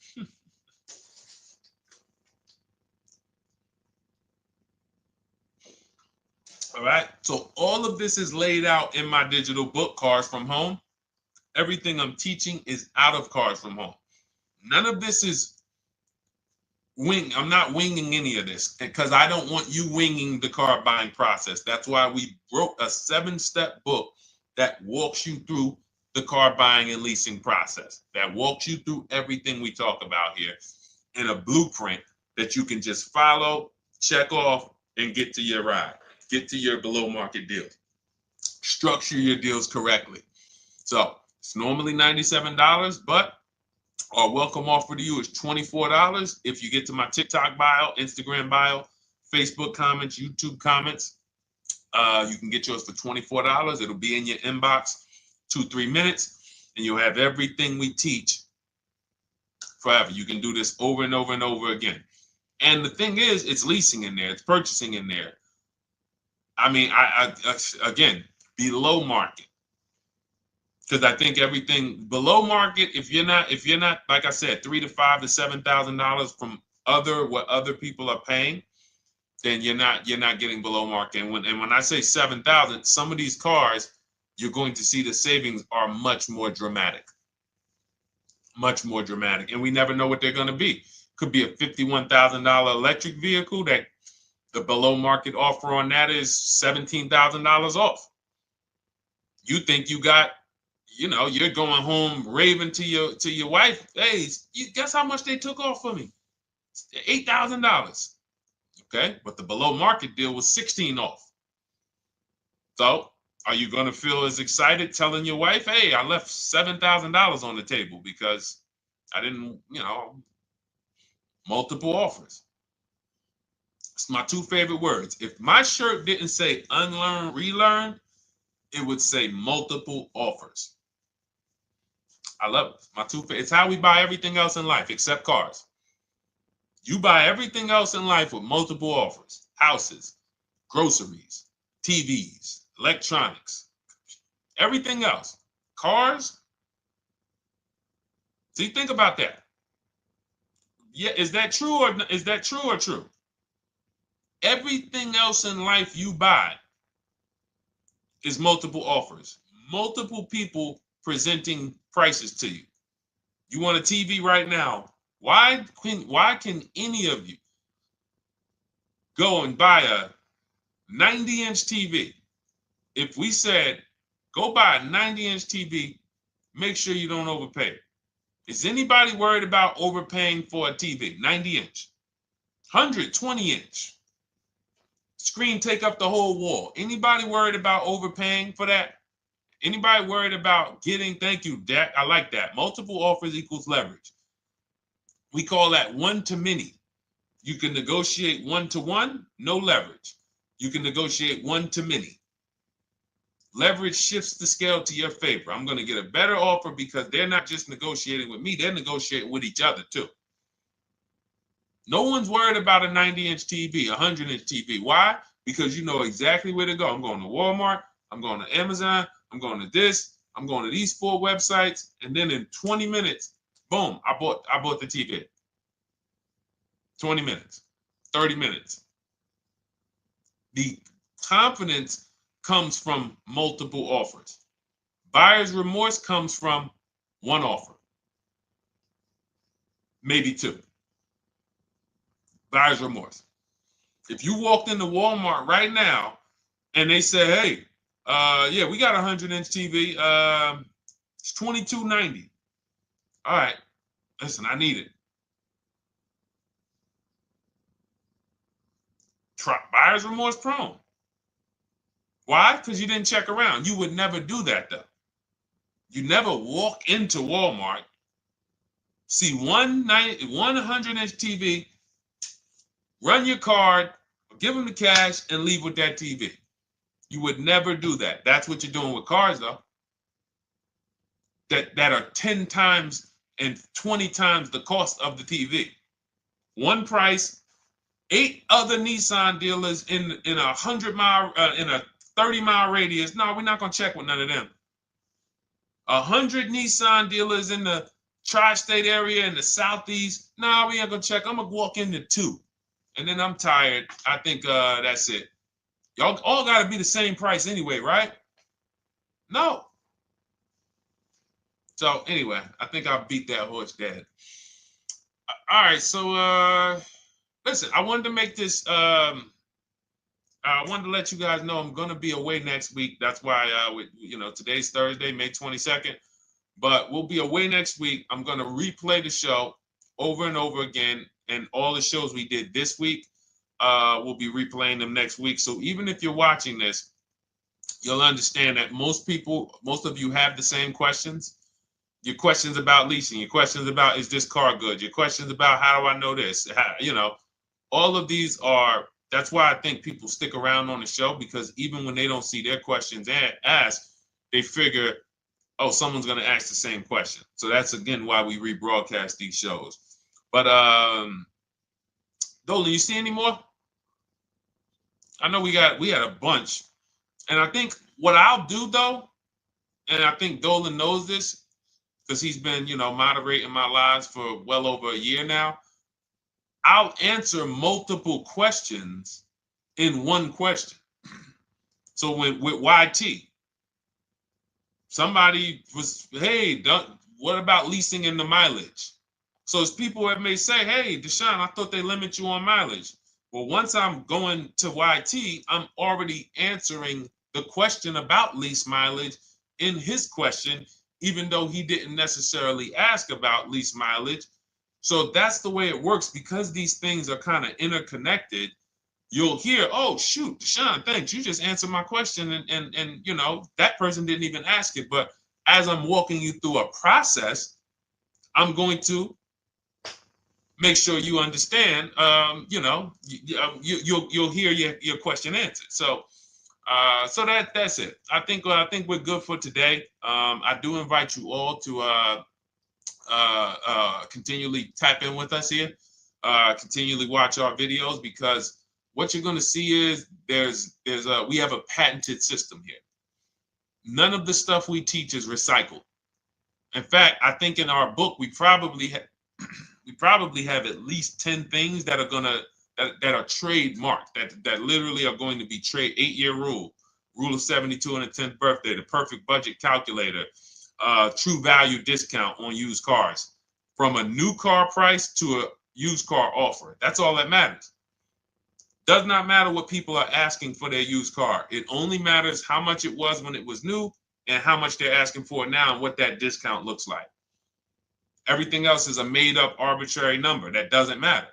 All right. So all of this is laid out in my digital book, Cars from Home. Everything I'm teaching is out of Cars from Home. None of this is I'm not winging any of this because I don't want you winging the car buying process. That's why we wrote a 7-step book that walks you through the car buying and leasing process, that walks you through everything we talk about here in a blueprint that you can just follow, check off, and get to your ride, get to your below market deal. Structure your deals correctly. So it's normally $97, but our welcome offer to you is $24 if you get to my TikTok bio, Instagram bio, Facebook comments, YouTube comments. You can get yours for $24. It'll be in your inbox 2-3 minutes, and you'll have everything we teach forever. You can do this over and over and over again. And the thing is, it's leasing in there, it's purchasing in there. I mean, I again, below market. Because I think everything below market, if you're not, like I said, $3,000 to $5,000 to $7,000 from what other people are paying, then you're not getting below market. And when I say 7,000, some of these cars, you're going to see the savings are much more dramatic. Much more dramatic. And we never know what they're going to be. Could be a $51,000 electric vehicle that the below market offer on that is $17,000 off. You think you got, you're going home raving to your wife. Hey, you guess how much they took off for me? $8,000. Okay, but the below market deal was 16 off. So are you going to feel as excited telling your wife, hey, I left $7,000 on the table because I didn't, multiple offers. It's my two favorite words. If my shirt didn't say unlearn, relearn, it would say multiple offers. I love it. My two favorite. It's how we buy everything else in life except cars. You buy everything else in life with multiple offers. Houses, groceries, TVs, electronics, everything else. Cars. See, think about that. Yeah, is that true or true? Everything else in life you buy is multiple offers. Multiple people presenting prices to you. You want a TV right now. Why can any of you go and buy a 90-inch TV? If we said, go buy a 90-inch TV, make sure you don't overpay. Is anybody worried about overpaying for a TV? 90-inch, 120-inch. Screen take up the whole wall. Anybody worried about overpaying for that? Anybody worried about getting, thank you, Dak, I like that. Multiple offers equals leverage. We call that one-to-many. You can negotiate one-to-one, no leverage. You can negotiate one-to-many. Leverage shifts the scale to your favor. I'm going to get a better offer because they're not just negotiating with me, they're negotiating with each other too. No one's worried about a 90-inch TV, a 100-inch TV. Why? Because you know exactly where to go. I'm going to Walmart, I'm going to Amazon, I'm going to this, I'm going to these 4 websites, and then in 20 minutes, boom, I bought the TV. 20 minutes, 30 minutes. The confidence comes from multiple offers. Buyer's remorse comes from one offer, maybe 2. Buyer's remorse. If you walked into Walmart right now and they say, hey, yeah, we got a 100-inch TV. It's $22.90. All right, listen, I need it. Buyer's remorse prone. Why? Because you didn't check around. You would never do that, though. You never walk into Walmart, see one 100-inch TV, run your card, give them the cash, and leave with that TV. You would never do that. That's what you're doing with cars, though. That are 10 times and 20 times the cost of the TV. One price, 8 other Nissan dealers in a 100-mile, in a 30-mile radius. No, we're not gonna check with none of them. 100 Nissan dealers in the tri-state area in the southeast. No, we ain't gonna check. I'm gonna walk into 2, and then I'm tired. I think that's it. Y'all all gotta be the same price anyway, right? No. So anyway, I think I beat that horse dead. All right, so listen, I wanted to make this. I wanted to let you guys know I'm gonna be away next week. That's why, today's Thursday, May 22nd, but we'll be away next week. I'm gonna replay the show over and over again, and all the shows we did this week, we'll be replaying them next week. So even if you're watching this, you'll understand that most of you have the same questions. Your questions about leasing, your questions about, is this car good? Your questions about, how do I know this? All of these are, that's why I think people stick around on the show, because even when they don't see their questions asked, they figure, oh, someone's going to ask the same question. So that's, again, why we rebroadcast these shows. But Dolan, you see any more? I know we had a bunch. And I think what I'll do, though, and I think Dolan knows this because he's been, moderating my lives for well over a year now, I'll answer multiple questions in one question. So with YT, somebody was, hey, what about leasing in the mileage? So as people that may say, hey, Deshone, I thought they limit you on mileage. Well, once I'm going to YT, I'm already answering the question about lease mileage in his question, even though he didn't necessarily ask about lease mileage. So that's the way it works. Because these things are kind of interconnected, you'll hear, oh, shoot, Deshone, thanks. You just answered my question. And that person didn't even ask it. But as I'm walking you through a process, I'm going to make sure you understand, you'll hear your question answered. So that's it. I think we're good for today. I do invite you all to continually tap in with us here, continually watch our videos, because what you're going to see is we have a patented system here. None of the stuff we teach is recycled. In fact, I think in our book we probably have at least 10 things that are that are trademarked, that literally are going to be 8-year rule of 72 and a 10th birthday, the perfect budget calculator, true value discount on used cars, from a new car price to a used car offer. That's all that matters. Does not matter what people are asking for their used car. It only matters how much it was when it was new and how much they're asking for it now and what that discount looks like. Everything else is a made-up arbitrary number that doesn't matter.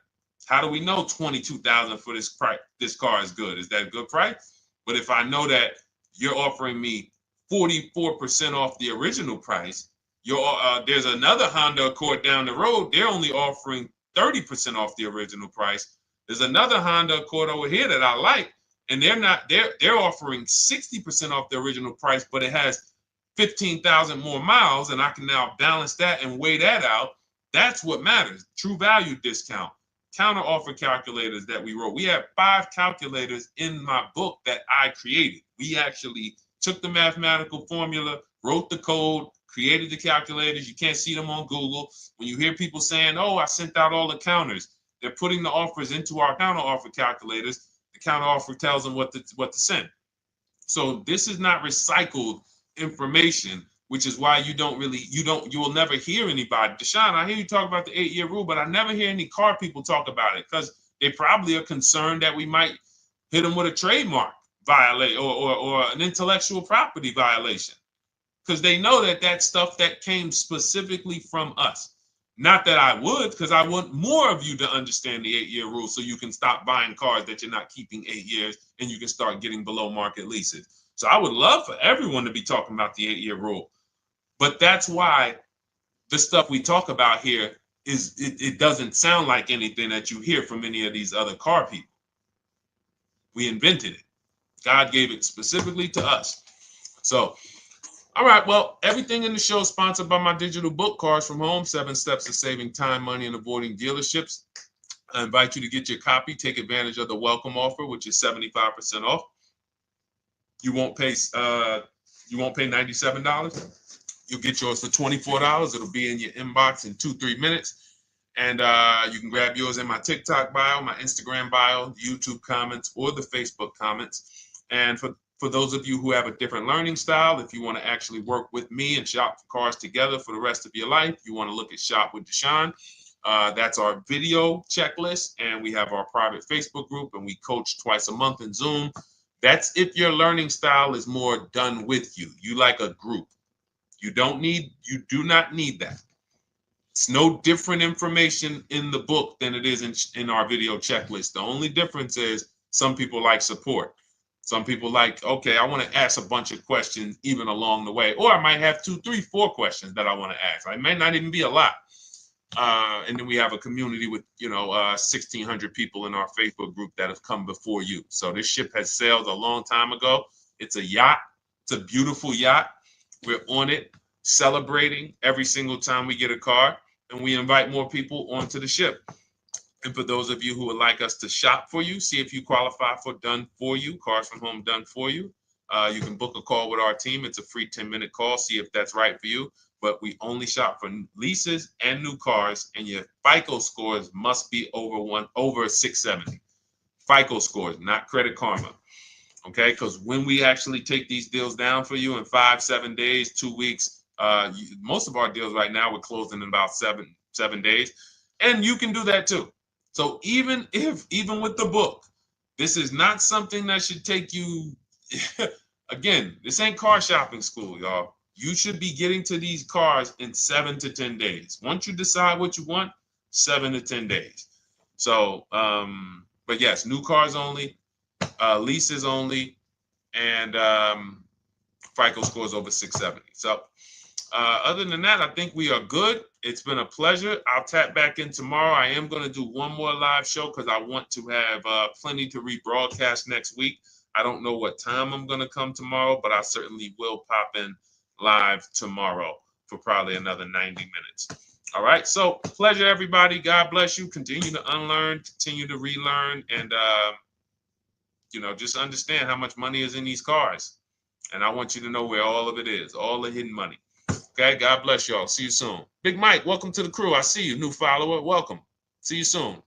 How do we know $22,000 for this price? This car is good. Is that a good price? But if I know that you're offering me 44% off the original price, there's another Honda Accord down the road. They're only offering 30% off the original price. There's another Honda Accord over here that I like, and they're offering 60% off the original price, but it has 15,000 more miles, and I can now balance that and weigh that out. That's what matters. True value discount, counter offer calculators that we wrote. We have 5 calculators in my book that I created. We actually took the mathematical formula, wrote the code, created the calculators. You can't see them on Google. When you hear people saying, oh, I sent out all the counters, they're putting the offers into our counter offer calculators. The counter offer tells them what to send. So this is not recycled information, which is why you will never hear anybody. Deshone, I hear you talk about the 8-year rule, but I never hear any car people talk about it, because they probably are concerned that we might hit them with a trademark violation or an intellectual property violation, because they know that that's stuff that came specifically from us. Not that I would, because I want more of you to understand the 8-year rule, so you can stop buying cars that you're not keeping 8 years and you can start getting below market leases. So I would love for everyone to be talking about the 8-year rule. But that's why the stuff we talk about here it doesn't sound like anything that you hear from any of these other car people. We invented it. God gave it specifically to us. So, all right, well, everything in the show is sponsored by my digital book, Cars from Home, 7 Steps to Saving Time, Money, and Avoiding Dealerships. I invite you to get your copy. Take advantage of the welcome offer, which is 75% off. You won't pay $97. You'll get yours for $24. It'll be in your inbox in 2-3 minutes. And you can grab yours in my TikTok bio, my Instagram bio, YouTube comments, or the Facebook comments. And for those of you who have a different learning style, if you want to actually work with me and shop for cars together for the rest of your life, you want to look at Shop with Deshone. That's our video checklist. And we have our private Facebook group, and we coach twice a month in Zoom. That's if your learning style is more done with you. You like a group. You do not need that. It's no different information in the book than it is in our video checklist. The only difference is some people like support. Some people like, okay, I want to ask a bunch of questions even along the way, or I might have 2, 3, 4 questions that I want to ask. It may not even be a lot. And then we have a community with 1,600 people in our Facebook group that have come before you. So this ship has sailed a long time ago. It's a yacht. It's a beautiful yacht. We're on it, celebrating every single time we get a car, and we invite more people onto the ship. And for those of you who would like us to shop for you, see if you qualify for done for you, cars from home done for you. You can book a call with our team. It's a free 10-minute call. See if that's right for you. But we only shop for leases and new cars, and your FICO scores must be over 670. FICO scores, not Credit Karma. Okay, because when we actually take these deals down for you in 5, 7 days, 2 weeks, most of our deals right now we're closing in about seven days, and you can do that too. So even with the book, this is not something that should take you. Again, this ain't car shopping school, y'all. You should be getting to these cars in 7 to 10 days. Once you decide what you want, 7 to 10 days. So, but yes, new cars only, leases only, and FICO scores over 670. So other than that, I think we are good. It's been a pleasure. I'll tap back in tomorrow. I am going to do one more live show because I want to have plenty to rebroadcast next week. I don't know what time I'm going to come tomorrow, but I certainly will pop in live tomorrow for probably another 90 minutes. All right. So pleasure, everybody. God bless you. Continue to unlearn, continue to relearn, and just understand how much money is in these cars. And I want you to know where all of it is, all the hidden money. Okay, God bless y'all. See you soon. Big Mike, welcome to the crew. I see you, new follower. Welcome. See you soon.